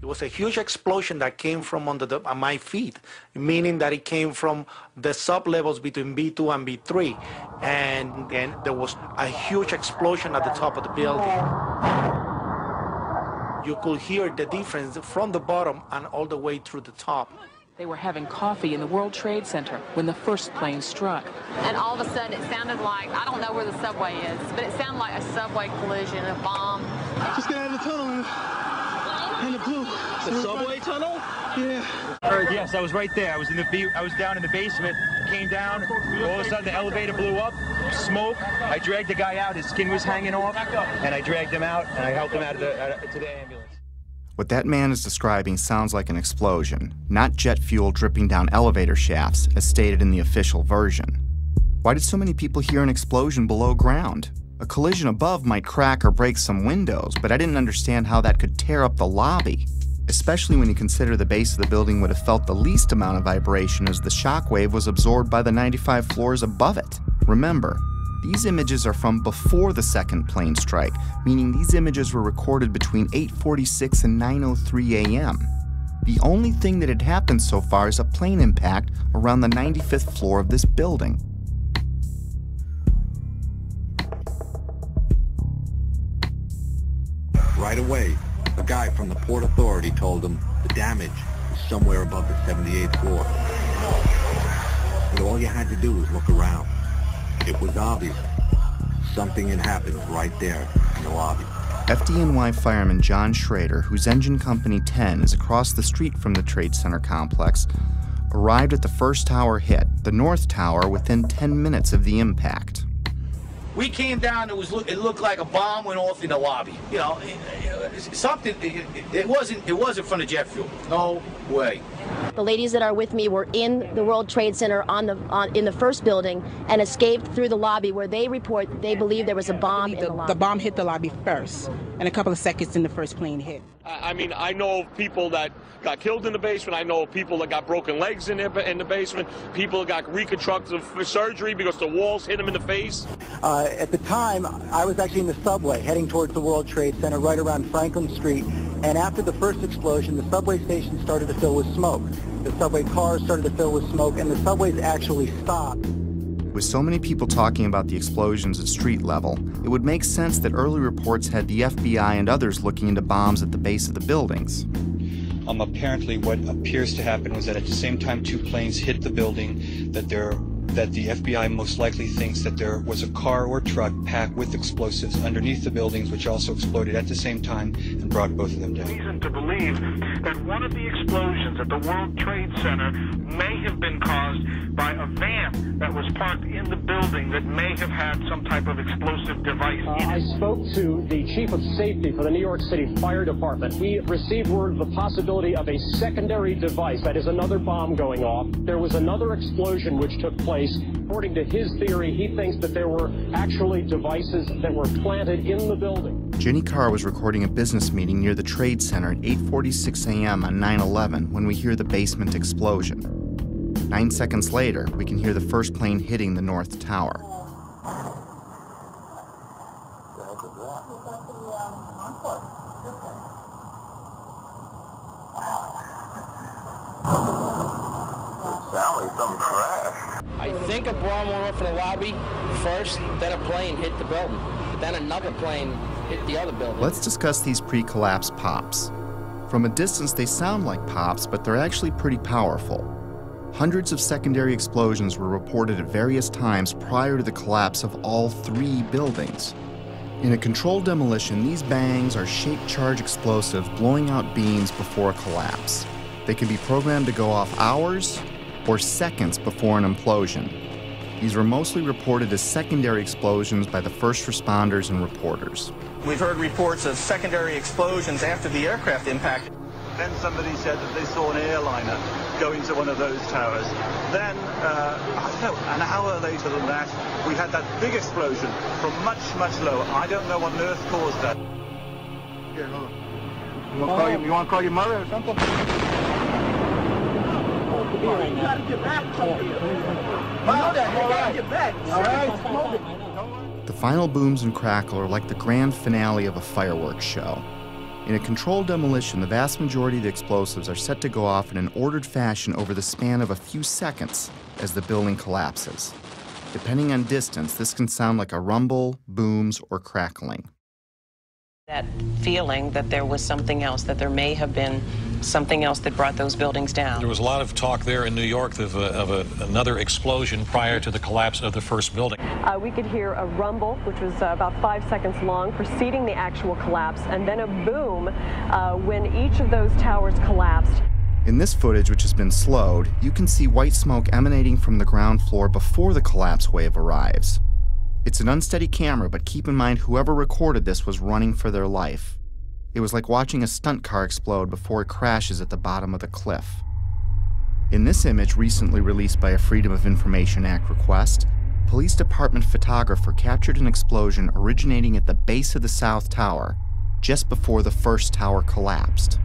It was a huge explosion that came from under my feet, meaning that it came from the sub-levels between B2 and B3. And then there was a huge explosion at the top of the building. You could hear the difference from the bottom and all the way through the top. They were having coffee in the World Trade Center when the first plane struck. And all of a sudden it sounded like, I don't know where the subway is, but it sounded like a subway collision, a bomb. Just get out of the tunnel and it blew. The subway tunnel? Yeah. Yes, I was right there. I was down in the basement, came down, all of a sudden the elevator blew up, smoke. I dragged the guy out, his skin was hanging off, and I dragged him out, and I helped him out to the ambulance. What that man is describing sounds like an explosion, not jet fuel dripping down elevator shafts, as stated in the official version. Why did so many people hear an explosion below ground? A collision above might crack or break some windows, but I didn't understand how that could tear up the lobby, especially when you consider the base of the building would have felt the least amount of vibration as the shockwave was absorbed by the 95 floors above it. Remember, these images are from before the second plane strike, meaning these images were recorded between 8:46 and 9:03 a.m. The only thing that had happened so far is a plane impact around the 95th floor of this building. Right away, a guy from the Port Authority told him the damage was somewhere above the 78th floor. But all you had to do was look around. It was obvious. Something had happened right there in the lobby. FDNY fireman John Schrader, whose engine company 10 is across the street from the Trade Center complex, arrived at the first tower hit, the North Tower, within 10 minutes of the impact. We came down, it looked like a bomb went off in the lobby. You know, it wasn't from the jet fuel. No way. The ladies that are with me were in the World Trade Center in the first building and escaped through the lobby, where they report they believe there was a bomb in the lobby. The bomb hit the lobby first, and a couple of seconds in the first plane hit. I mean, I know of people that got killed in the basement. I know of people that got broken legs in the basement. People that got reconstructive surgery because the walls hit them in the face. At the time, I was actually in the subway heading towards the World Trade Center right around Franklin Street. And after the first explosion, the subway station started to fill with smoke. The subway cars started to fill with smoke, and the subways actually stopped. With so many people talking about the explosions at street level, it would make sense that early reports had the FBI and others looking into bombs at the base of the buildings. Apparently what appears to happen was that at the same time two planes hit the building, that the FBI most likely thinks that there was a car or truck packed with explosives underneath the buildings, which also exploded at the same time and brought both of them down. Reason to believe that one of the explosions at the World Trade Center may have been caused by a van that was parked in the building that may have had some type of explosive device in it. I spoke to the chief of safety for the New York City Fire Department. He received word of the possibility of a secondary device, that is another bomb going off. There was another explosion which took place. According to his theory, he thinks that there were actually devices that were planted in the building. Jenny Carr was recording a business meeting near the Trade Center at 8:46 a.m. on 9/11 when we hear the basement explosion. 9 seconds later, we can hear the first plane hitting the North Tower. I think a bomb went off in the lobby first, then a plane hit the building, then another plane hit the other building. Let's discuss these pre-collapse pops. From a distance, they sound like pops, but they're actually pretty powerful. Hundreds of secondary explosions were reported at various times prior to the collapse of all three buildings. In a controlled demolition, these bangs are shaped charge explosive blowing out beams before a collapse. They can be programmed to go off hours or seconds before an implosion. These were mostly reported as secondary explosions by the first responders and reporters. We've heard reports of secondary explosions after the aircraft impact. Then somebody said that they saw an airliner go into one of those towers. Then, I don't know, an hour later than that, we had that big explosion from much, much lower. I don't know what on earth caused that. Here, hold on. You want to call your mother or something? You gotta get back. The final booms and crackle are like the grand finale of a fireworks show. In a controlled demolition, the vast majority of the explosives are set to go off in an ordered fashion over the span of a few seconds as the building collapses. Depending on distance, this can sound like a rumble, booms, or crackling. That feeling that there was something else, that there may have been something else that brought those buildings down. There was a lot of talk there in New York of another explosion prior to the collapse of the first building. We could hear a rumble, which was about 5 seconds long, preceding the actual collapse, and then a boom when each of those towers collapsed. In this footage, which has been slowed, you can see white smoke emanating from the ground floor before the collapse wave arrives. It's an unsteady camera, but keep in mind whoever recorded this was running for their life. It was like watching a stunt car explode before it crashes at the bottom of the cliff. In this image, recently released by a Freedom of Information Act request, police department photographer captured an explosion originating at the base of the South Tower, just before the first tower collapsed.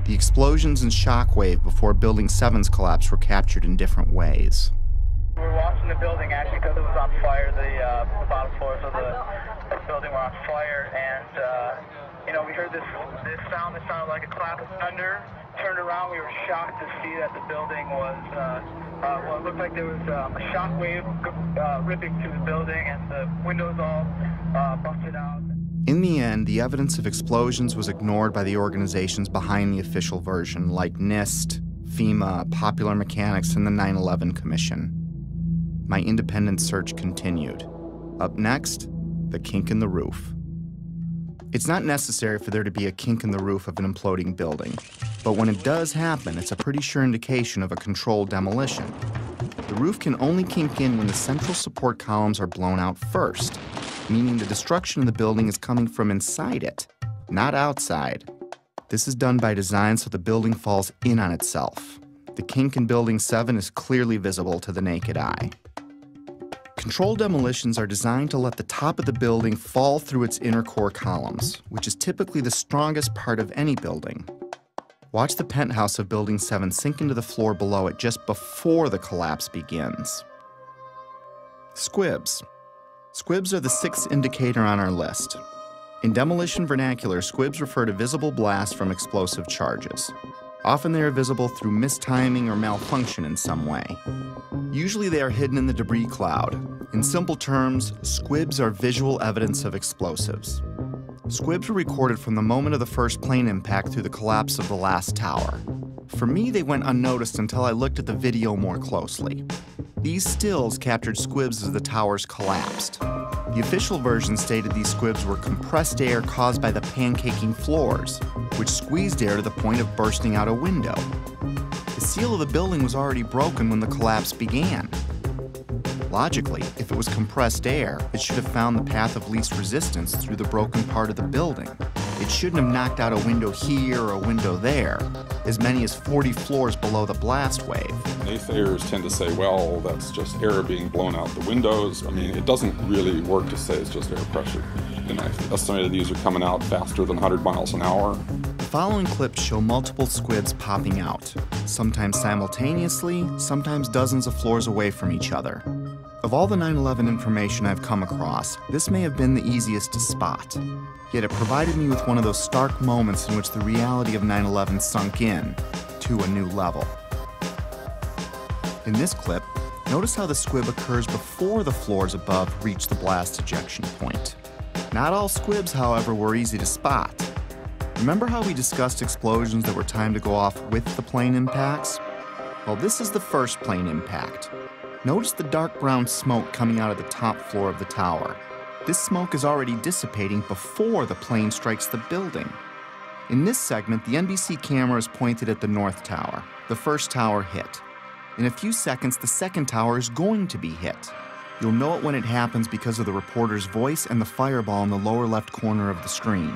The explosions and shockwave before Building 7's collapse were captured in different ways. We were watching the building actually because it was on fire. The bottom floors of the building were on fire, and we heard this sound that sounded like a clap of thunder. turned around, we were shocked to see that the building was, well, it looked like there was a shock wave ripping through the building and the windows all busted out. In the end, the evidence of explosions was ignored by the organizations behind the official version, like NIST, FEMA, Popular Mechanics, and the 9/11 Commission. My independent search continued. Up next, the kink in the roof. It's not necessary for there to be a kink in the roof of an imploding building, but when it does happen, it's a pretty sure indication of a controlled demolition. The roof can only kink in when the central support columns are blown out first, meaning the destruction of the building is coming from inside it, not outside. This is done by design so the building falls in on itself. The kink in Building 7 is clearly visible to the naked eye. Controlled demolitions are designed to let the top of the building fall through its inner core columns, which is typically the strongest part of any building. Watch the penthouse of Building 7 sink into the floor below it just before the collapse begins. Squibs. Squibs are the sixth indicator on our list. In demolition vernacular, squibs refer to visible blasts from explosive charges. Often they are visible through mistiming or malfunction in some way. Usually they are hidden in the debris cloud. In simple terms, squibs are visual evidence of explosives. Squibs were recorded from the moment of the first plane impact through the collapse of the last tower. For me, they went unnoticed until I looked at the video more closely. These stills captured squibs as the towers collapsed. The official version stated these squibs were compressed air caused by the pancaking floors, which squeezed air to the point of bursting out a window. The seal of the building was already broken when the collapse began. Logically, if it was compressed air, it should have found the path of least resistance through the broken part of the building. It shouldn't have knocked out a window here or a window there, as many as 40 floors below the blast wave. Naysayers tend to say, well, that's just air being blown out the windows. I mean, it doesn't really work to say it's just air pressure. And I estimated these are coming out faster than 100 miles an hour. The following clips show multiple squibs popping out, sometimes simultaneously, sometimes dozens of floors away from each other. Of all the 9/11 information I've come across, this may have been the easiest to spot. Yet it provided me with one of those stark moments in which the reality of 9/11 sunk in to a new level. In this clip, notice how the squib occurs before the floors above reach the blast ejection point. Not all squibs, however, were easy to spot. Remember how we discussed explosions that were timed to go off with the plane impacts? Well, this is the first plane impact. Notice the dark brown smoke coming out of the top floor of the tower. This smoke is already dissipating before the plane strikes the building. In this segment, the NBC camera is pointed at the north tower. The first tower hit. In a few seconds, the second tower is going to be hit. You'll know it when it happens because of the reporter's voice and the fireball in the lower left corner of the screen.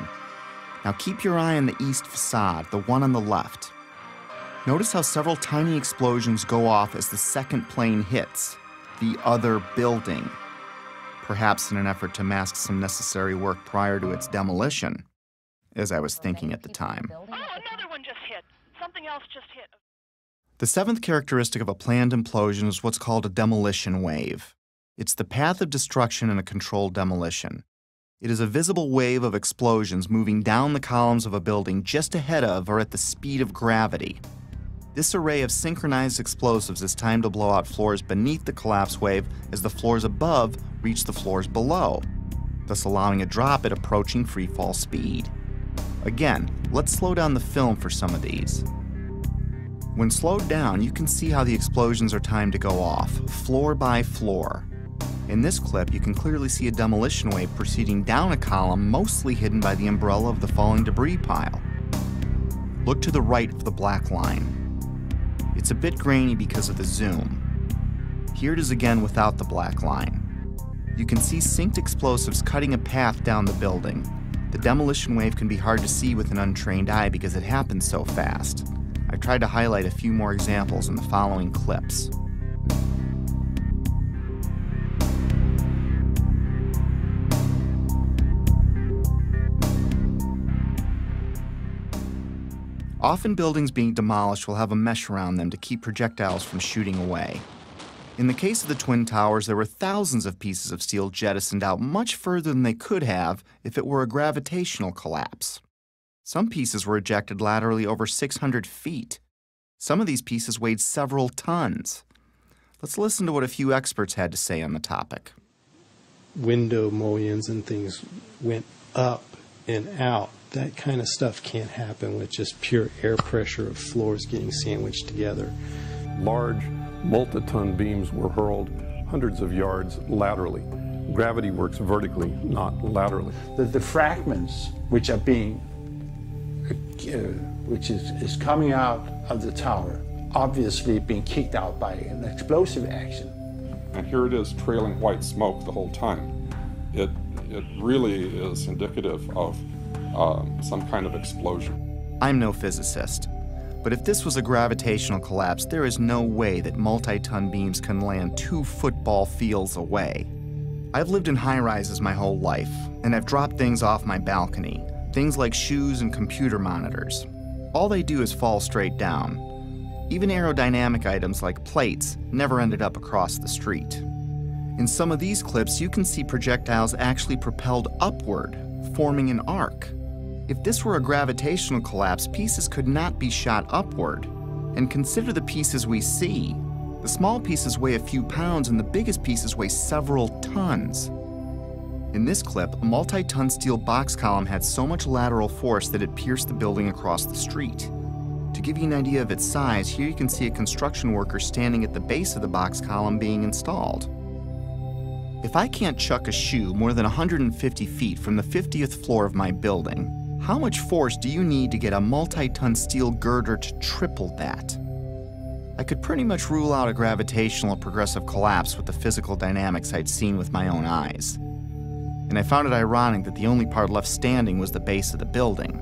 Now keep your eye on the east facade, the one on the left. Notice how several tiny explosions go off as the second plane hits the other building, perhaps in an effort to mask some necessary work prior to its demolition, as I was thinking at the time. Oh, another one just hit. Something else just hit. The seventh characteristic of a planned implosion is what's called a demolition wave. It's the path of destruction in a controlled demolition. It is a visible wave of explosions moving down the columns of a building just ahead of or at the speed of gravity. This array of synchronized explosives is timed to blow out floors beneath the collapse wave as the floors above reach the floors below, thus allowing a drop at approaching freefall speed. Again, let's slow down the film for some of these. When slowed down, you can see how the explosions are timed to go off, floor by floor. In this clip, you can clearly see a demolition wave proceeding down a column mostly hidden by the umbrella of the falling debris pile. Look to the right of the black line. It's a bit grainy because of the zoom. Here it is again without the black line. You can see synced explosives cutting a path down the building. The demolition wave can be hard to see with an untrained eye because it happens so fast. I've tried to highlight a few more examples in the following clips. Often buildings being demolished will have a mesh around them to keep projectiles from shooting away. In the case of the Twin Towers, there were thousands of pieces of steel jettisoned out much further than they could have if it were a gravitational collapse. Some pieces were ejected laterally over 600 feet. Some of these pieces weighed several tons. Let's listen to what a few experts had to say on the topic. Window mullions and things went up and out. That kind of stuff can't happen with just pure air pressure of floors getting sandwiched together. Large, multi-ton beams were hurled hundreds of yards laterally. Gravity works vertically, not laterally. The fragments which are being, which is coming out of the tower, obviously being kicked out by an explosive action. And here it is trailing white smoke the whole time. It really is indicative of some kind of explosion. I'm no physicist, but if this was a gravitational collapse, there is no way that multi-ton beams can land 2 football fields away. I've lived in high-rises my whole life, and I've dropped things off my balcony, things like shoes and computer monitors. All they do is fall straight down. Even aerodynamic items like plates never ended up across the street. In some of these clips, you can see projectiles actually propelled upward, forming an arc. If this were a gravitational collapse, pieces could not be shot upward. And consider the pieces we see. The small pieces weigh a few pounds and the biggest pieces weigh several tons. In this clip, a multi-ton steel box column had so much lateral force that it pierced the building across the street. To give you an idea of its size, here you can see a construction worker standing at the base of the box column being installed. If I can't chuck a shoe more than 150 feet from the 50th floor of my building, how much force do you need to get a multi-ton steel girder to triple that? I could pretty much rule out a gravitational or progressive collapse with the physical dynamics I'd seen with my own eyes. And I found it ironic that the only part left standing was the base of the building.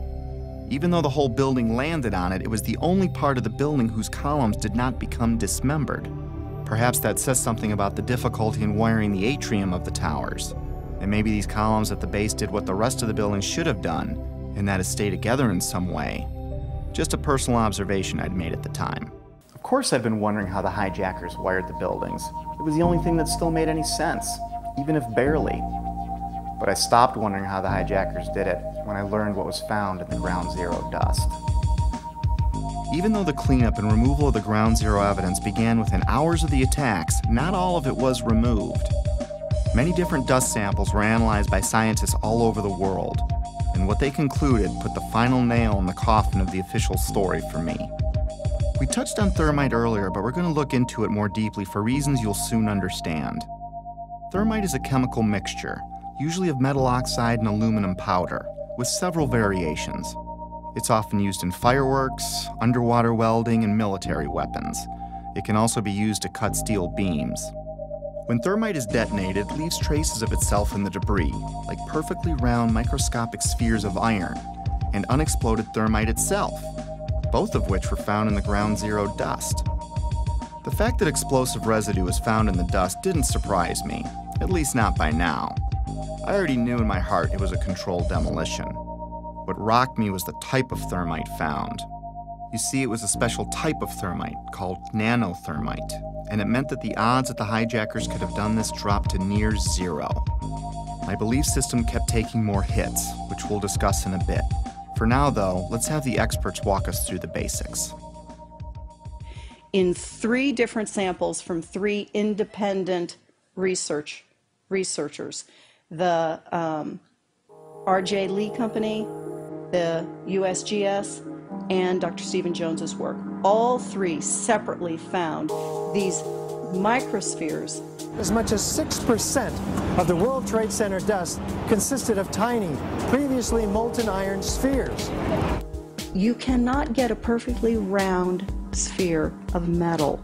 Even though the whole building landed on it, it was the only part of the building whose columns did not become dismembered. Perhaps that says something about the difficulty in wiring the atrium of the towers. And maybe these columns at the base did what the rest of the building should have done, and that is stay together in some way. Just a personal observation I'd made at the time. Of course I've been wondering how the hijackers wired the buildings. It was the only thing that still made any sense, even if barely. But I stopped wondering how the hijackers did it when I learned what was found in the ground zero dust. Even though the cleanup and removal of the ground zero evidence began within hours of the attacks, not all of it was removed. Many different dust samples were analyzed by scientists all over the world, and what they concluded put the final nail in the coffin of the official story for me. We touched on thermite earlier, but we're going to look into it more deeply for reasons you'll soon understand. Thermite is a chemical mixture, usually of metal oxide and aluminum powder, with several variations. It's often used in fireworks, underwater welding, and military weapons. It can also be used to cut steel beams. When thermite is detonated, it leaves traces of itself in the debris, like perfectly round microscopic spheres of iron, and unexploded thermite itself, both of which were found in the ground zero dust. The fact that explosive residue was found in the dust didn't surprise me, at least not by now. I already knew in my heart it was a controlled demolition. What rocked me was the type of thermite found. You see, it was a special type of thermite called nanothermite, and it meant that the odds that the hijackers could have done this dropped to near zero. My belief system kept taking more hits, which we'll discuss in a bit. For now, though, let's have the experts walk us through the basics. In 3 different samples from 3 independent researchers, the R.J. Lee Company, the USGS, and Dr. Stephen Jones's work. All 3 separately found these microspheres. As much as 6% of the World Trade Center dust consisted of tiny, previously molten iron spheres. You cannot get a perfectly round sphere of metal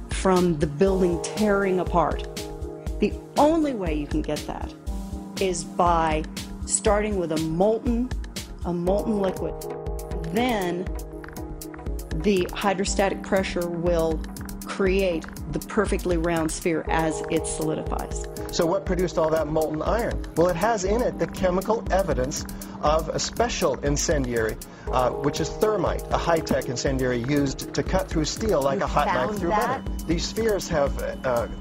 from the building tearing apart. The only way you can get that is by starting with a molten liquid. Then the hydrostatic pressure will create the perfectly round sphere as it solidifies. So what produced all that molten iron? Well, it has in it the chemical evidence of a special incendiary, which is thermite, a high-tech incendiary used to cut through steel like a hot knife through butter. These spheres have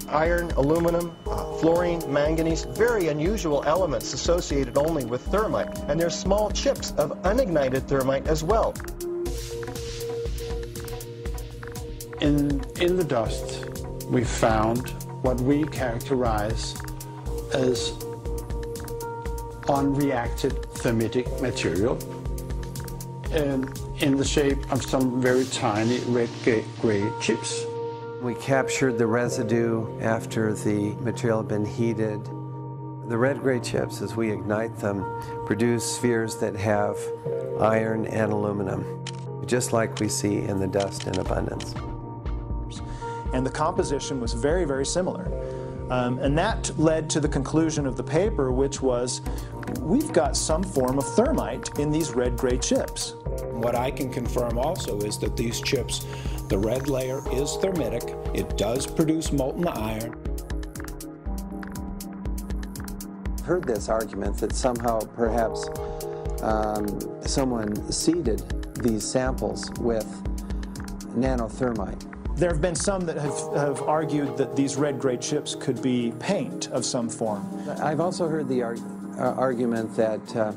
iron, aluminum, fluorine, manganese, very unusual elements associated only with thermite. And there's small chips of unignited thermite as well. In the dust, we found what we characterize as unreacted thermitic material in the shape of some very tiny red-gray chips. We captured the residue after the material had been heated. The red-gray chips, as we ignite them, produce spheres that have iron and aluminum, just like we see in the dust in abundance. And the composition was very, very similar. And that led to the conclusion of the paper, which was, we've got some form of thermite in these red-gray chips. What I can confirm also is that these chips, the red layer is thermitic. It does produce molten iron. I've heard this argument that somehow perhaps someone seeded these samples with nanothermite. There have been some that have argued that these red-gray chips could be paint of some form. I've also heard the argument that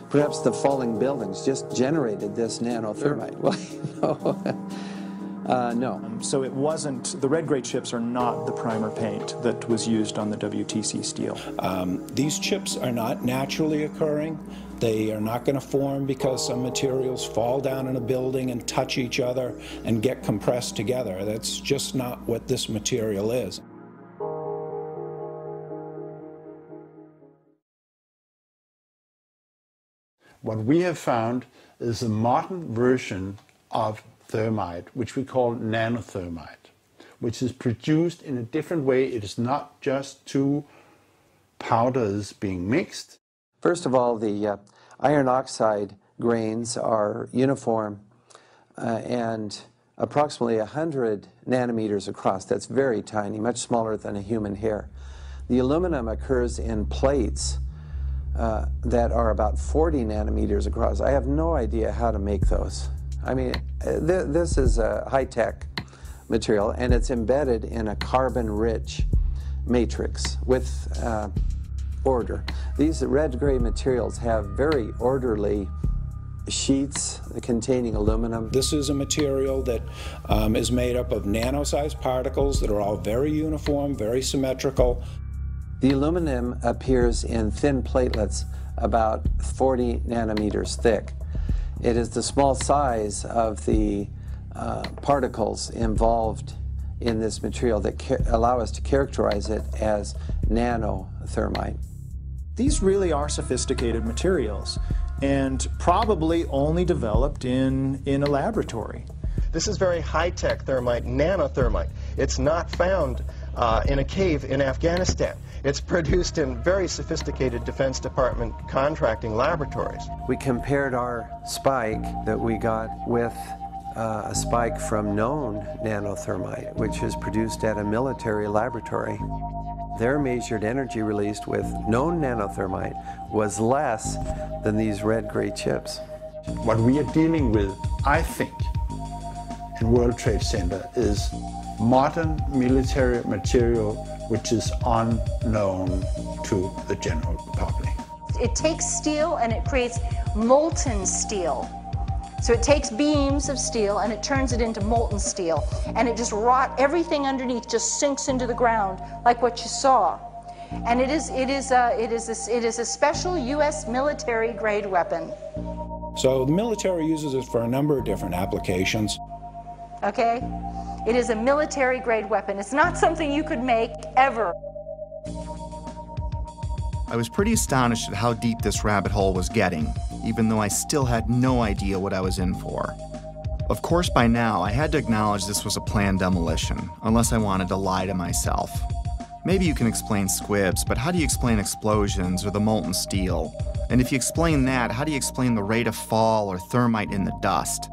perhaps the falling buildings just generated this nanothermite. Well, no. So it wasn't, the red-gray chips are not the primer paint that was used on the WTC steel. These chips are not naturally occurring. They are not going to form because some materials fall down in a building and touch each other and get compressed together. That's just not what this material is. What we have found is a modern version of thermite, which we call nanothermite, which is produced in a different way. It is not just two powders being mixed. First of all, the iron oxide grains are uniform and approximately 100 nanometers across. That's very tiny, much smaller than a human hair. The aluminum occurs in plates that are about 40 nanometers across. I have no idea how to make those. I mean, this is a high-tech material, and it's embedded in a carbon-rich matrix with order. These red-gray materials have very orderly sheets containing aluminum. This is a material that is made up of nano-sized particles that are all very uniform, very symmetrical. The aluminum appears in thin platelets about 40 nanometers thick. It is the small size of the particles involved in this material that allow us to characterize it as nanothermite. These really are sophisticated materials and probably only developed in a laboratory. This is very high-tech thermite, nanothermite. It's not found in a cave in Afghanistan. It's produced in very sophisticated Defense Department contracting laboratories. We compared our spike that we got with a spike from known nanothermite, which is produced at a military laboratory. Their measured energy released with known nanothermite was less than these red-gray chips. What we are dealing with, I think, in World Trade Center is modern military material which is unknown to the general public. It takes steel and it creates molten steel. So it takes beams of steel and it turns it into molten steel, and it just everything underneath just sinks into the ground like what you saw. And it is a special U.S. military grade weapon. So the military uses it for a number of different applications. Okay? It is a military grade weapon. It's not something you could make ever. I was pretty astonished at how deep this rabbit hole was getting, even though I still had no idea what I was in for. Of course, by now, I had to acknowledge this was a planned demolition, unless I wanted to lie to myself. Maybe you can explain squibs, but how do you explain explosions or the molten steel? And if you explain that, how do you explain the rate of fall or thermite in the dust?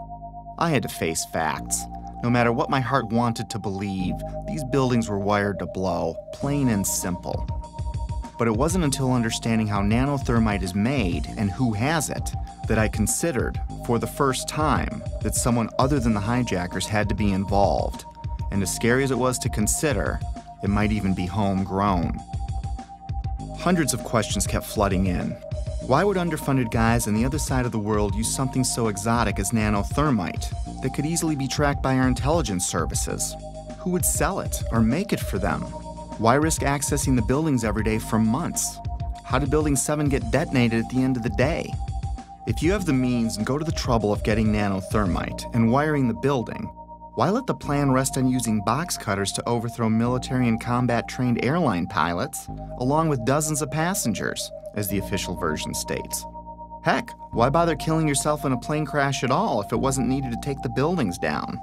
I had to face facts. No matter what my heart wanted to believe, these buildings were wired to blow, plain and simple. But it wasn't until understanding how nanothermite is made and who has it that I considered, for the first time, that someone other than the hijackers had to be involved. And as scary as it was to consider, it might even be homegrown. Hundreds of questions kept flooding in. Why would underfunded guys on the other side of the world use something so exotic as nanothermite that could easily be tracked by our intelligence services? Who would sell it or make it for them? Why risk accessing the buildings every day for months? How did Building 7 get detonated at the end of the day? If you have the means and go to the trouble of getting nanothermite and wiring the building, why let the plan rest on using box cutters to overthrow military and combat-trained airline pilots, along with dozens of passengers, as the official version states? Heck, why bother killing yourself in a plane crash at all if it wasn't needed to take the buildings down?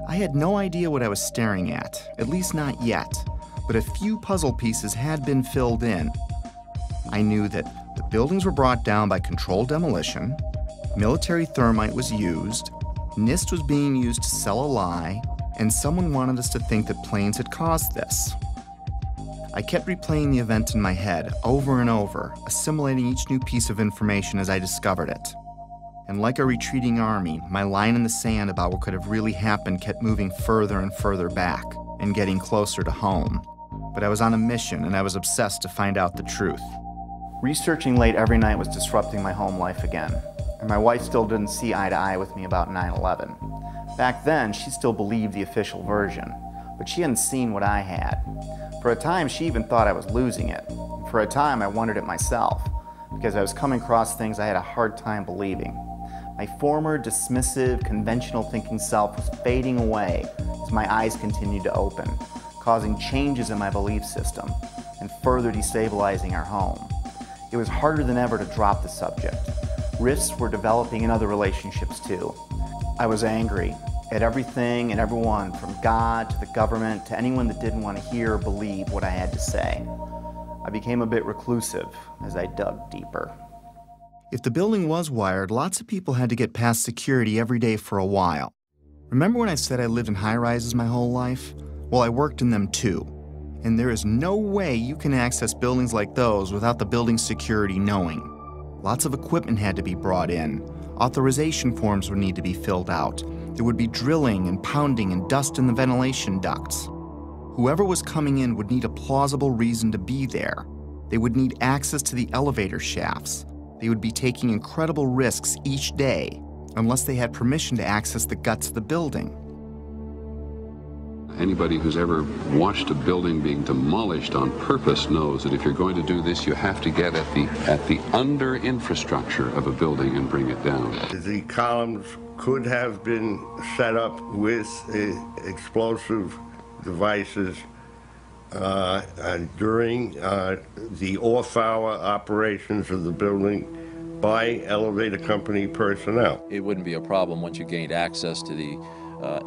I had no idea what I was staring at least not yet, but a few puzzle pieces had been filled in. I knew that the buildings were brought down by controlled demolition, military thermite was used, NIST was being used to sell a lie, and someone wanted us to think that planes had caused this. I kept replaying the event in my head over and over, assimilating each new piece of information as I discovered it. And like a retreating army, my line in the sand about what could have really happened kept moving further and further back, and getting closer to home. But I was on a mission, and I was obsessed to find out the truth. Researching late every night was disrupting my home life again, and my wife still didn't see eye to eye with me about 9/11. Back then, she still believed the official version, but she hadn't seen what I had. For a time, she even thought I was losing it. For a time, I wondered it myself, because I was coming across things I had a hard time believing. My former, dismissive, conventional thinking self was fading away as my eyes continued to open, causing changes in my belief system and further destabilizing our home. It was harder than ever to drop the subject. Rifts were developing in other relationships too. I was angry at everything and everyone, from God to the government to anyone that didn't want to hear or believe what I had to say. I became a bit reclusive as I dug deeper. If the building was wired, lots of people had to get past security every day for a while. Remember when I said I lived in high-rises my whole life? Well, I worked in them too. And there is no way you can access buildings like those without the building security knowing. Lots of equipment had to be brought in. Authorization forms would need to be filled out. There would be drilling and pounding and dust in the ventilation ducts. Whoever was coming in would need a plausible reason to be there. They would need access to the elevator shafts. They would be taking incredible risks each day unless they had permission to access the guts of the building. Anybody who's ever watched a building being demolished on purpose knows that if you're going to do this, you have to get at the under infrastructure of a building and bring it down. The columns could have been set up with explosive devices during the off-hour operations of the building by elevator company personnel. It wouldn't be a problem once you gained access to the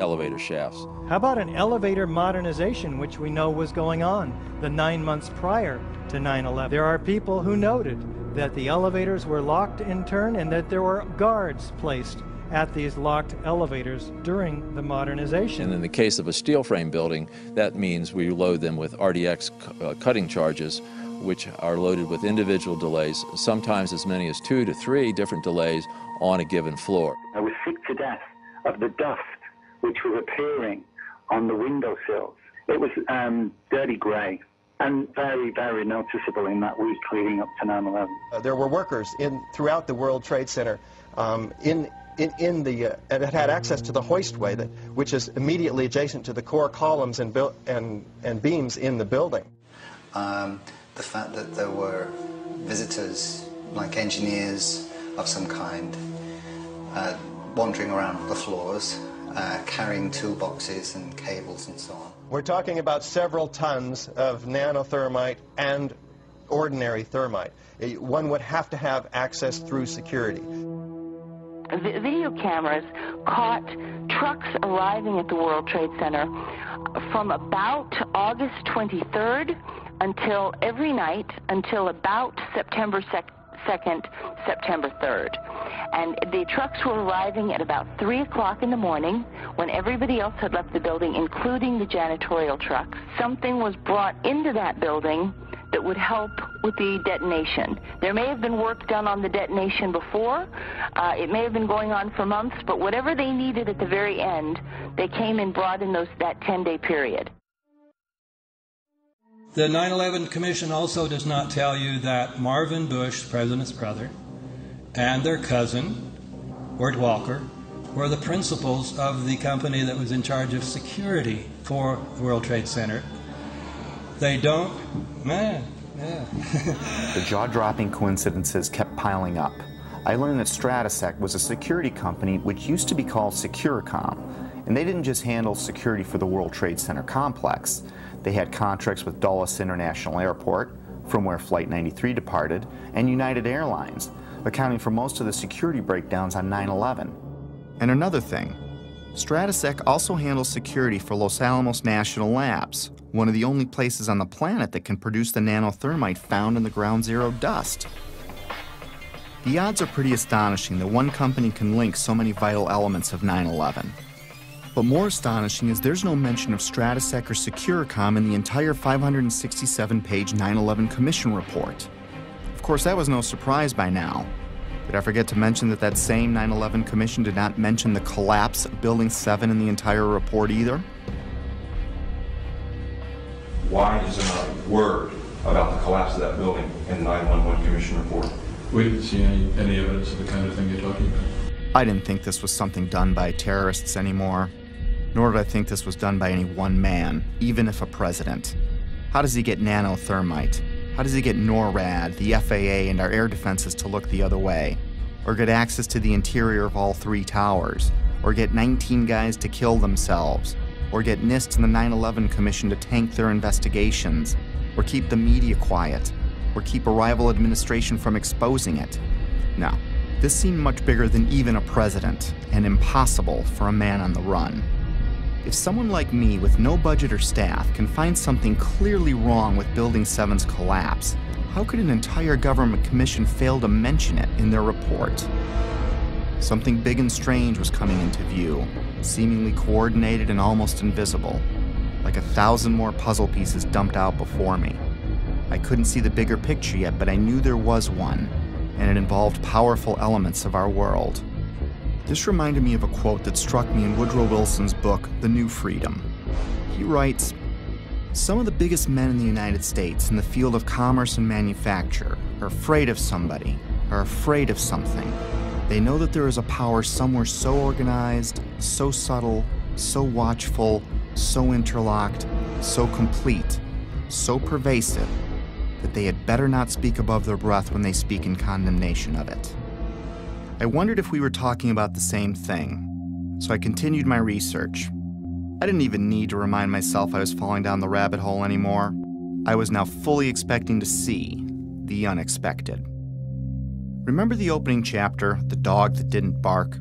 elevator shafts. How about an elevator modernization, which we know was going on the 9 months prior to 9/11? There are people who noted that the elevators were locked in turn and that there were guards placed at these locked elevators during the modernization. And in the case of a steel frame building, that means we load them with RDX cutting charges, which are loaded with individual delays, sometimes as many as 2 to 3 different delays on a given floor. I was sick to death of the dust which was appearing on the windowsills. It was dirty grey and very, very noticeable in that week leading up to 9/11. There were workers throughout the World Trade Center that had access to the hoistway, which is immediately adjacent to the core columns and beams in the building. The fact that there were visitors, like engineers of some kind, wandering around the floors, carrying toolboxes and cables and so on. We're talking about several tons of nanothermite and ordinary thermite. One would have to have access through security. Video cameras caught trucks arriving at the World Trade Center from about August 23rd until every night until about September 2nd, September 3rd. And the trucks were arriving at about 3 o'clock in the morning when everybody else had left the building, including the janitorial trucks. Something was brought into that building that would help with the detonation. There may have been work done on the detonation before. It may have been going on for months, but whatever they needed at the very end, they came and brought in that 10-day period. The 9/11 Commission also does not tell you that Marvin Bush, the president's brother, and their cousin, Wirt Walker, were the principals of the company that was in charge of security for the World Trade Center. They don't, man, yeah. The jaw-dropping coincidences kept piling up. I learned that Stratesec was a security company which used to be called Securicom, and they didn't just handle security for the World Trade Center complex. They had contracts with Dulles International Airport, from where Flight 93 departed, and United Airlines, accounting for most of the security breakdowns on 9/11. And another thing, Stratesec also handles security for Los Alamos National Labs, one of the only places on the planet that can produce the nanothermite found in the ground zero dust. The odds are pretty astonishing that one company can link so many vital elements of 9/11. But more astonishing is there's no mention of Stratesec or Securicom in the entire 567-page 9/11 Commission report. Of course, that was no surprise by now. Did I forget to mention that that same 9/11 Commission did not mention the collapse of Building 7 in the entire report either? Why is there not a word about the collapse of that building in the 9/11 Commission report? We didn't see any evidence of the kind of thing you're talking about. I didn't think this was something done by terrorists anymore, nor did I think this was done by any one man, even if a president. How does he get nanothermite? How does he get NORAD, the FAA, and our air defenses to look the other way? Or get access to the interior of all 3 towers? Or get 19 guys to kill themselves? Or get NIST and the 9/11 Commission to tank their investigations? Or keep the media quiet? Or keep a rival administration from exposing it? No, this seemed much bigger than even a president, and impossible for a man on the run. If someone like me with no budget or staff can find something clearly wrong with Building 7's collapse, how could an entire government commission fail to mention it in their report? Something big and strange was coming into view, seemingly coordinated and almost invisible, like 1,000 more puzzle pieces dumped out before me. I couldn't see the bigger picture yet, but I knew there was one, and it involved powerful elements of our world. This reminded me of a quote that struck me in Woodrow Wilson's book, The New Freedom. He writes, "Some of the biggest men in the United States in the field of commerce and manufacture are afraid of somebody, are afraid of something. They know that there is a power somewhere so organized, so subtle, so watchful, so interlocked, so complete, so pervasive, that they had better not speak above their breath when they speak in condemnation of it." I wondered if we were talking about the same thing, so I continued my research. I didn't even need to remind myself I was falling down the rabbit hole anymore. I was now fully expecting to see the unexpected. Remember the opening chapter, The Dog That Didn't Bark?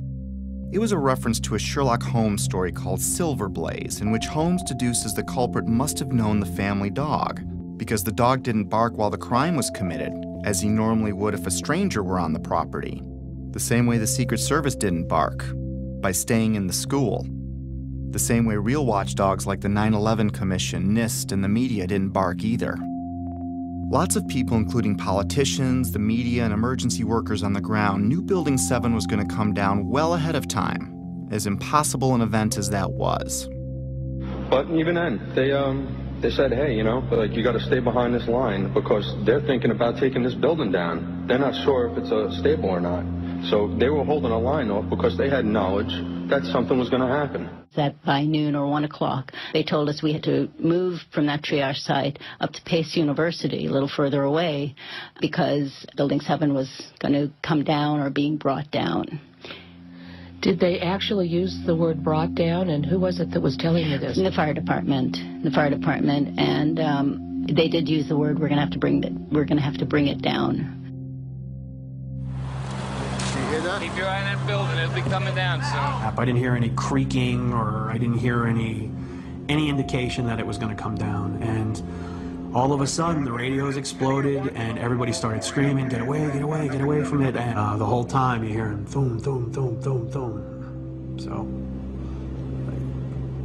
It was a reference to a Sherlock Holmes story called Silver Blaze, in which Holmes deduces the culprit must have known the family dog, because the dog didn't bark while the crime was committed, as he normally would if a stranger were on the property. The same way the Secret Service didn't bark, by staying in the school. The same way real watchdogs like the 9/11 Commission, NIST, and the media didn't bark either. Lots of people, including politicians, the media, and emergency workers on the ground, knew Building 7 was going to come down well ahead of time, as impossible an event as that was. But even then, they said, hey, you know, like, you got to stay behind this line because they're thinking about taking this building down. They're not sure if it's stable or not. So they were holding a line off because they had knowledge that something was going to happen. That by noon or 1 o'clock, they told us we had to move from that triage site up to Pace University, a little further away, because Building 7 was going to come down or being brought down. Did they actually use the word brought down, and who was it that was telling you this? The fire department, and they did use the word, we're going to have to bring it down. Keep your eye on that building. It'll be coming down soon. I didn't hear any creaking, or I didn't hear any indication that it was going to come down. And All of a sudden, the radios exploded, and everybody started screaming, "Get away, get away, get away from it!" And the whole time you're hearing thum, thum, thum, thum, thum. So,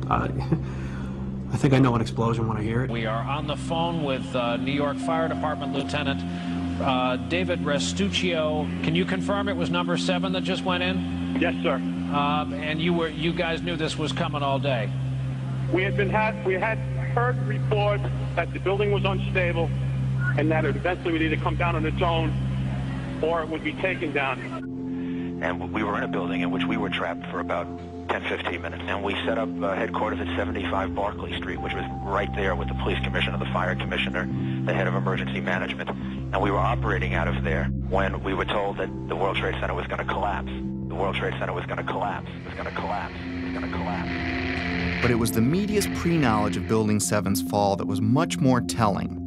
I think I know an explosion when I hear it. We are on the phone with New York Fire Department Lieutenant David Restuccio. Can you confirm it was number 7 that just went in? Yes, sir. And you guys knew this was coming all day? We had heard reports that the building was unstable and that it eventually would either come down on its own or it would be taken down. And we were in a building in which we were trapped for about 10-15 minutes, and we set up headquarters at 75 Barclay Street, which was right there with the police commissioner, the fire commissioner, the head of emergency management, and we were operating out of there when we were told that the World Trade Center was going to collapse. The World Trade Center was going to collapse. It was going to collapse. It was going to collapse. But it was the media's pre-knowledge of Building 7's fall that was much more telling.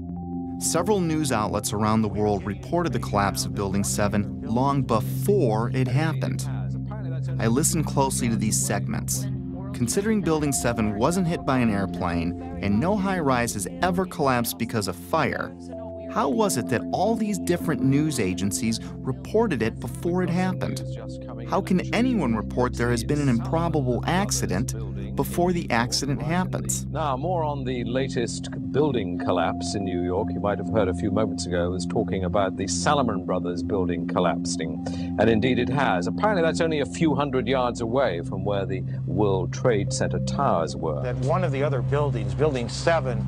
Several news outlets around the world reported the collapse of Building 7 long before it happened. I listened closely to these segments. Considering Building 7 wasn't hit by an airplane and no high-rise has ever collapsed because of fire, how was it that all these different news agencies reported it before it happened? How can anyone report there has been an improbable accident before the accident happens? Now, more on the latest building collapse in New York. You might have heard a few moments ago, I was talking about the Salomon Brothers building collapsing. And indeed it has. Apparently that's only a few hundred yards away from where the World Trade Center towers were. That one of the other buildings, Building 7,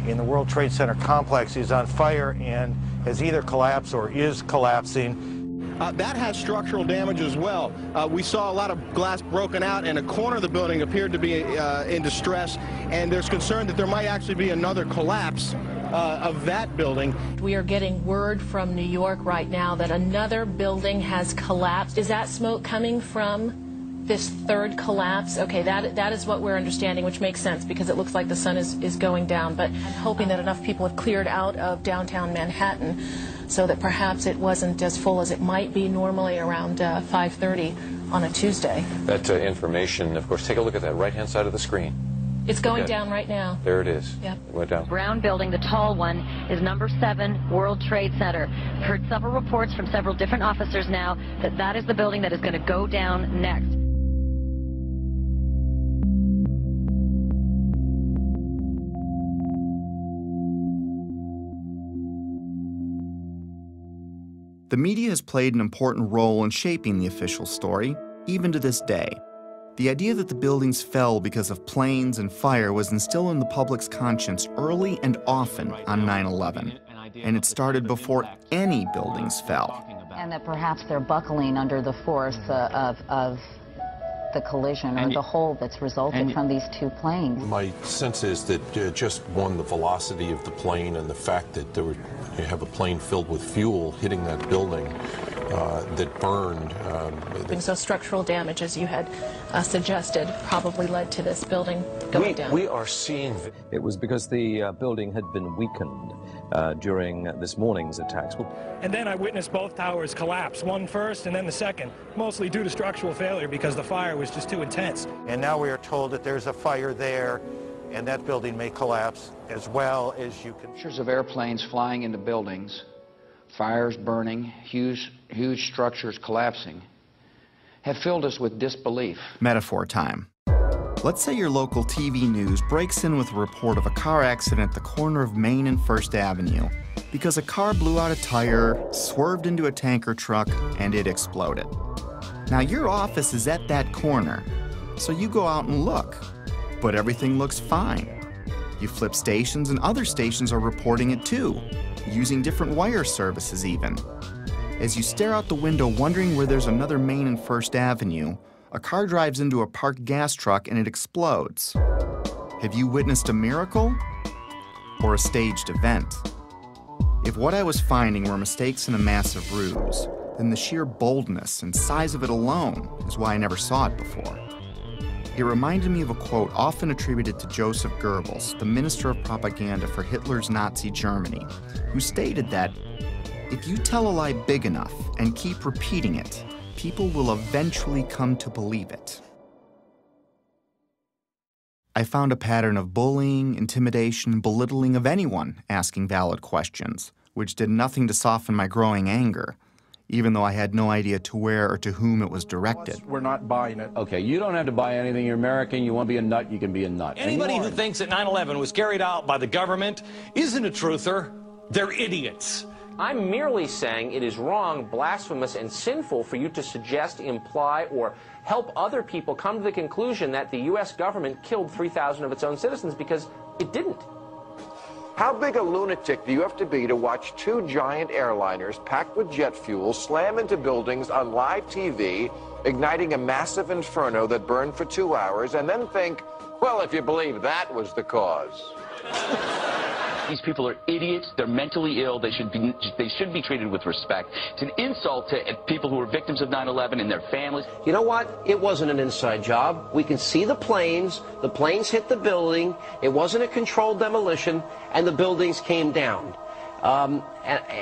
in the World Trade Center complex is on fire and has either collapsed or is collapsing. That has structural damage as well. We saw a lot of glass broken out, and a corner of the building appeared to be in distress, and there's concern that there might actually be another collapse of that building. We are getting word from New York right now that another building has collapsed. Is that smoke coming from this third collapse? Okay, that is what we're understanding, which makes sense because it looks like the sun is going down. But I'm hoping that enough people have cleared out of downtown Manhattan so that perhaps it wasn't as full as it might be normally around 5:30 on a Tuesday. That information, of course, take a look at that right-hand side of the screen. It's going down right now. There it is. Yep. It went down. Brown building, the tall one, is number 7 World Trade Center. Heard several reports from several different officers now that is the building that is going to go down next. The media has played an important role in shaping the official story, even to this day. The idea that the buildings fell because of planes and fire was instilled in the public's conscience early and often on 9/11, and it started before any buildings fell. And that perhaps they're buckling under the force of the collision or the hole that's resulted from these two planes. My sense is that just the velocity of the plane and the fact that you have a plane filled with fuel hitting that building that burned. So structural damage, as you had suggested, probably led to this building going down. We are seeing it was because the building had been weakened during this morning's attacks. And then I witnessed both towers collapse, one first and then the second, mostly due to structural failure because the fire was just too intense. And now we are told that there's a fire there and that building may collapse as well as you can. Pictures of airplanes flying into buildings, fires burning, huge structures collapsing, have filled us with disbelief. Metaphor time. Let's say your local TV news breaks in with a report of a car accident at the corner of Main and First Avenue because a car blew out a tire, swerved into a tanker truck, and it exploded. Now your office is at that corner, so you go out and look, but everything looks fine. You flip stations and other stations are reporting it too, using different wire services even. As you stare out the window wondering where there's another Main and First Avenue, a car drives into a parked gas truck and it explodes. Have you witnessed a miracle or a staged event? If what I was finding were mistakes in a massive ruse, then the sheer boldness and size of it alone is why I never saw it before. It reminded me of a quote often attributed to Joseph Goebbels, the minister of propaganda for Hitler's Nazi Germany, who stated that, "If you tell a lie big enough and keep repeating it, people will eventually come to believe it." I found a pattern of bullying, intimidation, and belittling of anyone asking valid questions, which did nothing to soften my growing anger, even though I had no idea to where or to whom it was directed. We're not buying it. Okay, you don't have to buy anything. You're American. You want to be a nut, you can be a nut. Anybody who thinks that 9/11 was carried out by the government isn't a truther. They're idiots. I'm merely saying it is wrong, blasphemous, and sinful for you to suggest, imply, or help other people come to the conclusion that the U.S. government killed 3,000 of its own citizens, because it didn't. How big a lunatic do you have to be to watch two giant airliners packed with jet fuel slam into buildings on live TV, igniting a massive inferno that burned for 2 hours, and then think, well, if you believe that was the cause? These people are idiots. They're mentally ill. They should be treated with respect. It's an insult to people who are victims of 9/11 and their families. You know what? It wasn't an inside job. We can see the planes. The planes hit the building. It wasn't a controlled demolition, and the buildings came down. And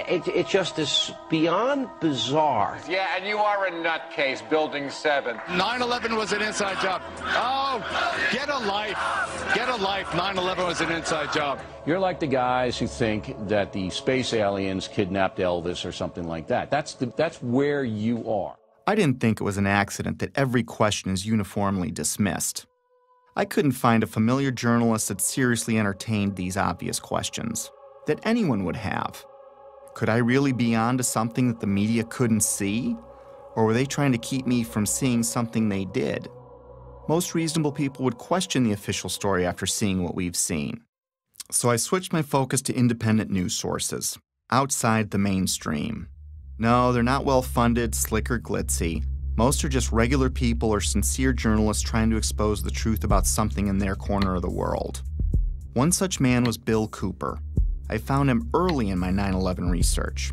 it just is beyond bizarre. Yeah, and you are a nutcase, Building 7. 9/11 was an inside job. Oh, get a life. Get a life. 9/11 was an inside job. You're like the guys who think that the space aliens kidnapped Elvis or something like that. That's where you are. I didn't think it was an accident that every question is uniformly dismissed. I couldn't find a familiar journalist that seriously entertained these obvious questions that anyone would have. Could I really be onto something that the media couldn't see? Or were they trying to keep me from seeing something they did? Most reasonable people would question the official story after seeing what we've seen. So I switched my focus to independent news sources, outside the mainstream. No, they're not well-funded, slick, or glitzy. Most are just regular people or sincere journalists trying to expose the truth about something in their corner of the world. One such man was Bill Cooper. I found him early in my 9/11 research.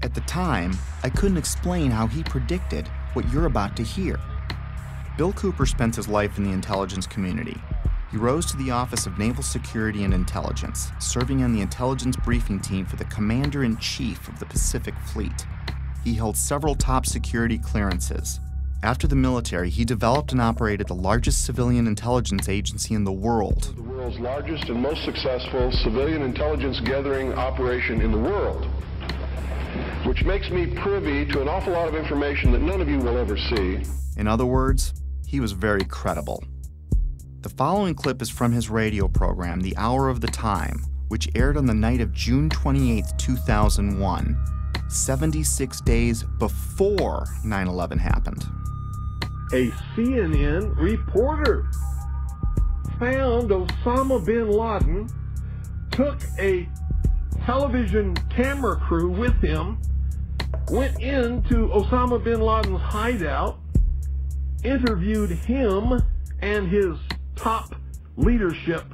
At the time, I couldn't explain how he predicted what you're about to hear. Bill Cooper spent his life in the intelligence community. He rose to the Office of Naval Security and Intelligence, serving on the intelligence briefing team for the Commander-in-Chief of the Pacific Fleet. He held several top security clearances. After the military, he developed and operated the largest civilian intelligence agency in the world. The world's largest and most successful civilian intelligence gathering operation in the world, which makes me privy to an awful lot of information that none of you will ever see. In other words, he was very credible. The following clip is from his radio program, The Hour of the Time, which aired on the night of June 28, 2001, 76 days before 9/11 happened. A CNN reporter found Osama bin Laden, took a television camera crew with him, went into Osama bin Laden's hideout, interviewed him and his top leadership,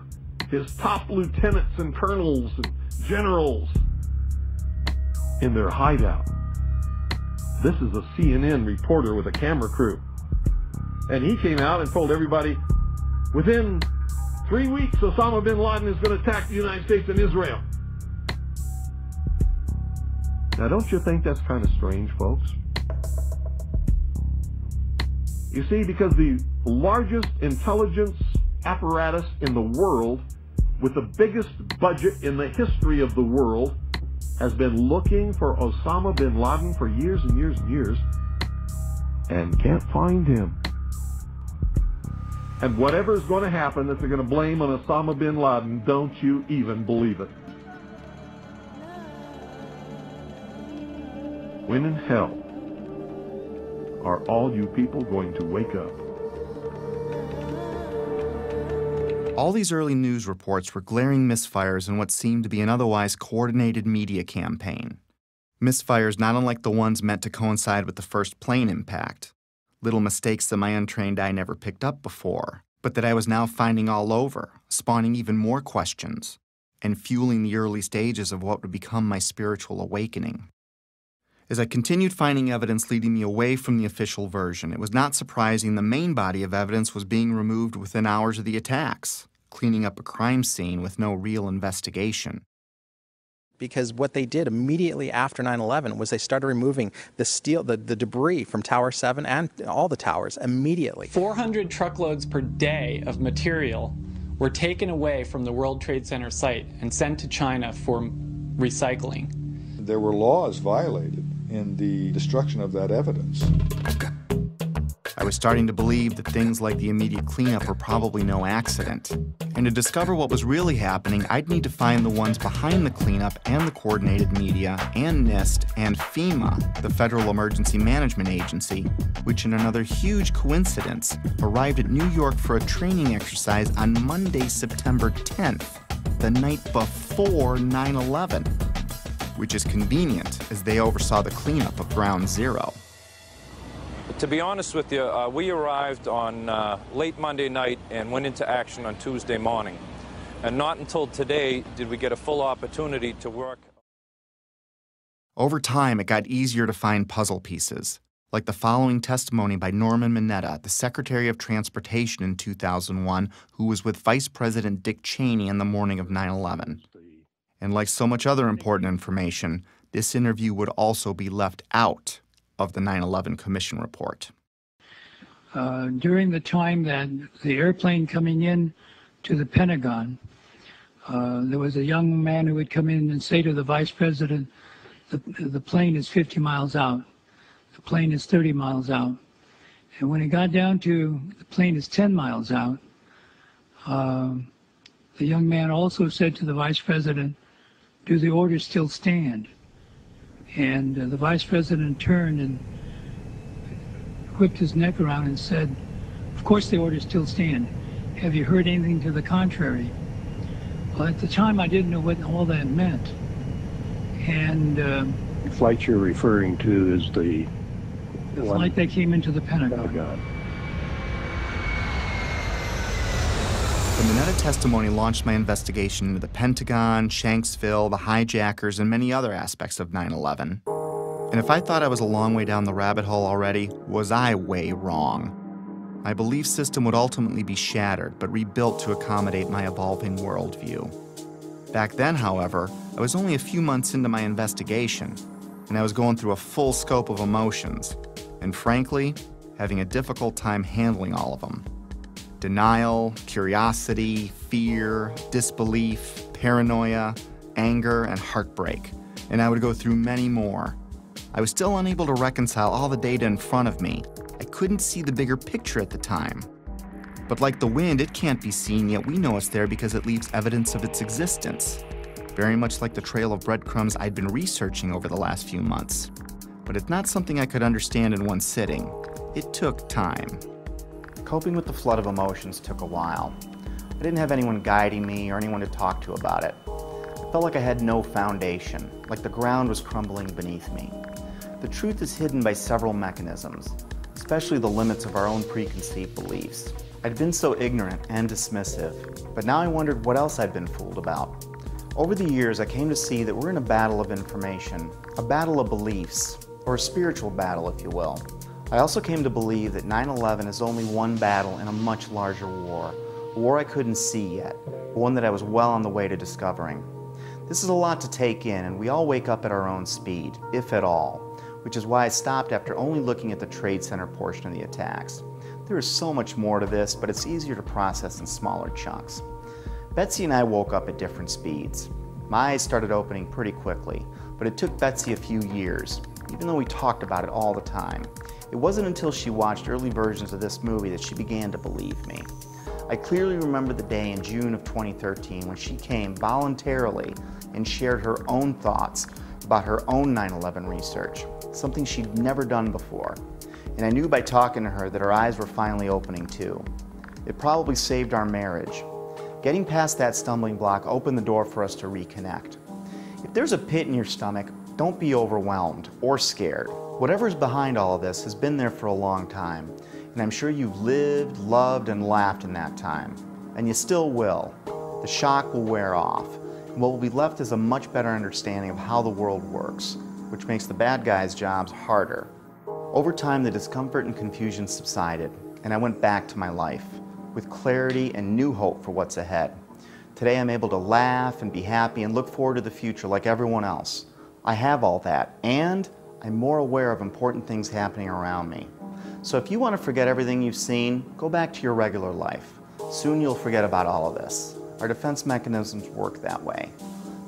his top lieutenants and colonels and generals in their hideout. This is a CNN reporter with a camera crew. And he came out and told everybody, within 3 weeks, Osama bin Laden is going to attack the United States and Israel. Now, don't you think that's kind of strange, folks? You see, because the largest intelligence apparatus in the world, with the biggest budget in the history of the world, has been looking for Osama bin Laden for years and years and years, and can't find him. And whatever is going to happen that they're going to blame on Osama bin Laden, don't you even believe it. When in hell are all you people going to wake up? All these early news reports were glaring misfires in what seemed to be an otherwise coordinated media campaign. Misfires not unlike the ones meant to coincide with the first plane impact. Little mistakes that my untrained eye never picked up before, but that I was now finding all over, spawning even more questions, and fueling the early stages of what would become my spiritual awakening. As I continued finding evidence leading me away from the official version, it was not surprising the main body of evidence was being removed within hours of the attacks, cleaning up a crime scene with no real investigation. Because what they did immediately after 9/11 was they started removing the steel, the debris from Tower 7 and all the towers immediately. 400 truckloads per day of material were taken away from the World Trade Center site and sent to China for recycling. There were laws violated in the destruction of that evidence. I was starting to believe that things like the immediate cleanup were probably no accident. And to discover what was really happening, I'd need to find the ones behind the cleanup and the coordinated media and NIST and FEMA, the Federal Emergency Management Agency, which in another huge coincidence arrived at New York for a training exercise on Monday, September 10th, the night before 9/11, which is convenient as they oversaw the cleanup of Ground Zero. To be honest with you, we arrived on late Monday night and went into action on Tuesday morning. And not until today did we get a full opportunity to work. Over time, it got easier to find puzzle pieces, like the following testimony by Norman Mineta, the Secretary of Transportation in 2001, who was with Vice President Dick Cheney on the morning of 9/11. And like so much other important information, this interview would also be left out of the 9/11 Commission report. During the time that the airplane coming in to the Pentagon, there was a young man who would come in and say to the Vice President, the plane is 50 miles out, the plane is 30 miles out. And when it got down to the plane is 10 miles out, the young man also said to the Vice President, do the orders still stand? And the Vice President turned and whipped his neck around and said, of course the orders still stand. Have you heard anything to the contrary? Well, at the time I didn't know what all that meant. And the flight you're referring to is the flight that came into the Pentagon. The Mineta testimony launched my investigation into the Pentagon, Shanksville, the hijackers, and many other aspects of 9/11. And if I thought I was a long way down the rabbit hole already, was I way wrong. My belief system would ultimately be shattered, but rebuilt to accommodate my evolving worldview. Back then, however, I was only a few months into my investigation, and I was going through a full scope of emotions, and frankly, having a difficult time handling all of them. Denial, curiosity, fear, disbelief, paranoia, anger, and heartbreak. And I would go through many more. I was still unable to reconcile all the data in front of me. I couldn't see the bigger picture at the time. But like the wind, it can't be seen, yet we know it's there because it leaves evidence of its existence. Very much like the trail of breadcrumbs I'd been researching over the last few months. But it's not something I could understand in one sitting. It took time. Coping with the flood of emotions took a while. I didn't have anyone guiding me or anyone to talk to about it. I felt like I had no foundation, like the ground was crumbling beneath me. The truth is hidden by several mechanisms, especially the limits of our own preconceived beliefs. I'd been so ignorant and dismissive, but now I wondered what else I'd been fooled about. Over the years, I came to see that we're in a battle of information, a battle of beliefs, or a spiritual battle, if you will. I also came to believe that 9/11 is only one battle in a much larger war, a war I couldn't see yet, but one that I was well on the way to discovering. This is a lot to take in, and we all wake up at our own speed, if at all, which is why I stopped after only looking at the Trade Center portion of the attacks. There is so much more to this, but it's easier to process in smaller chunks. Betsy and I woke up at different speeds. My eyes started opening pretty quickly, but it took Betsy a few years, even though we talked about it all the time. It wasn't until she watched early versions of this movie that she began to believe me. I clearly remember the day in June of 2013 when she came voluntarily and shared her own thoughts about her own 9/11 research, something she'd never done before. And I knew by talking to her that her eyes were finally opening too. It probably saved our marriage. Getting past that stumbling block opened the door for us to reconnect. If there's a pit in your stomach, don't be overwhelmed or scared. Whatever's behind all of this has been there for a long time, and I'm sure you've lived, loved, and laughed in that time. And you still will. The shock will wear off, and what will be left is a much better understanding of how the world works, which makes the bad guys' jobs harder. Over time, the discomfort and confusion subsided, and I went back to my life, with clarity and new hope for what's ahead. Today I'm able to laugh and be happy and look forward to the future like everyone else. I have all that, and I'm more aware of important things happening around me. So if you want to forget everything you've seen, go back to your regular life. Soon you'll forget about all of this. Our defense mechanisms work that way.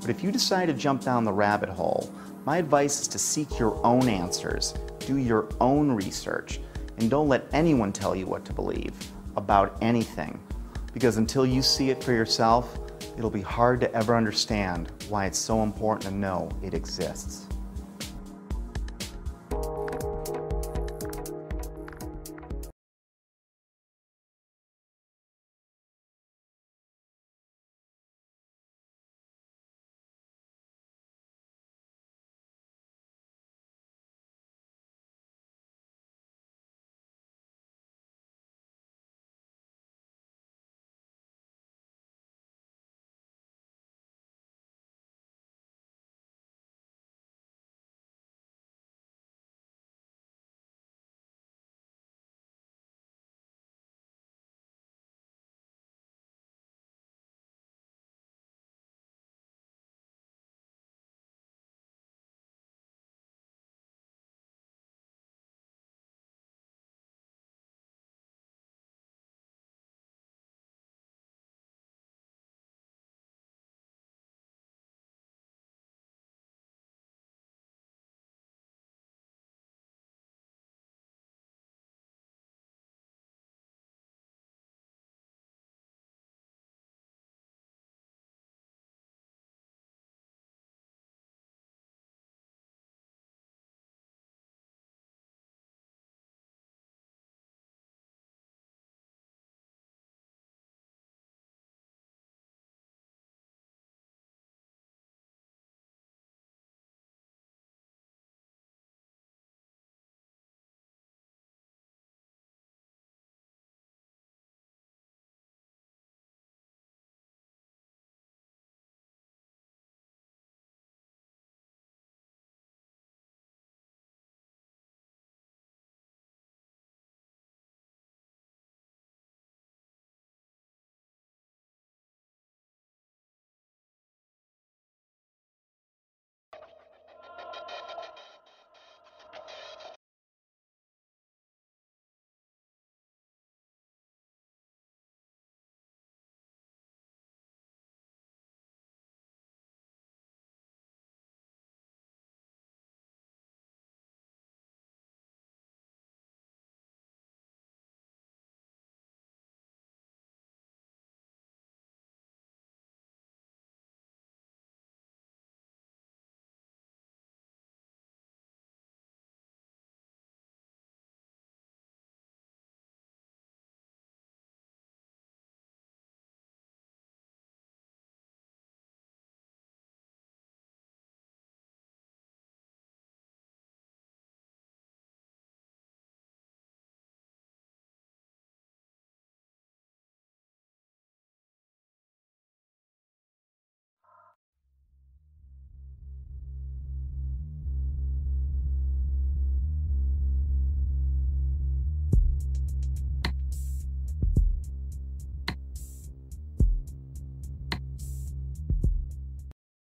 But if you decide to jump down the rabbit hole, my advice is to seek your own answers, do your own research, and don't let anyone tell you what to believe about anything. Because until you see it for yourself, it'll be hard to ever understand why it's so important to know it exists.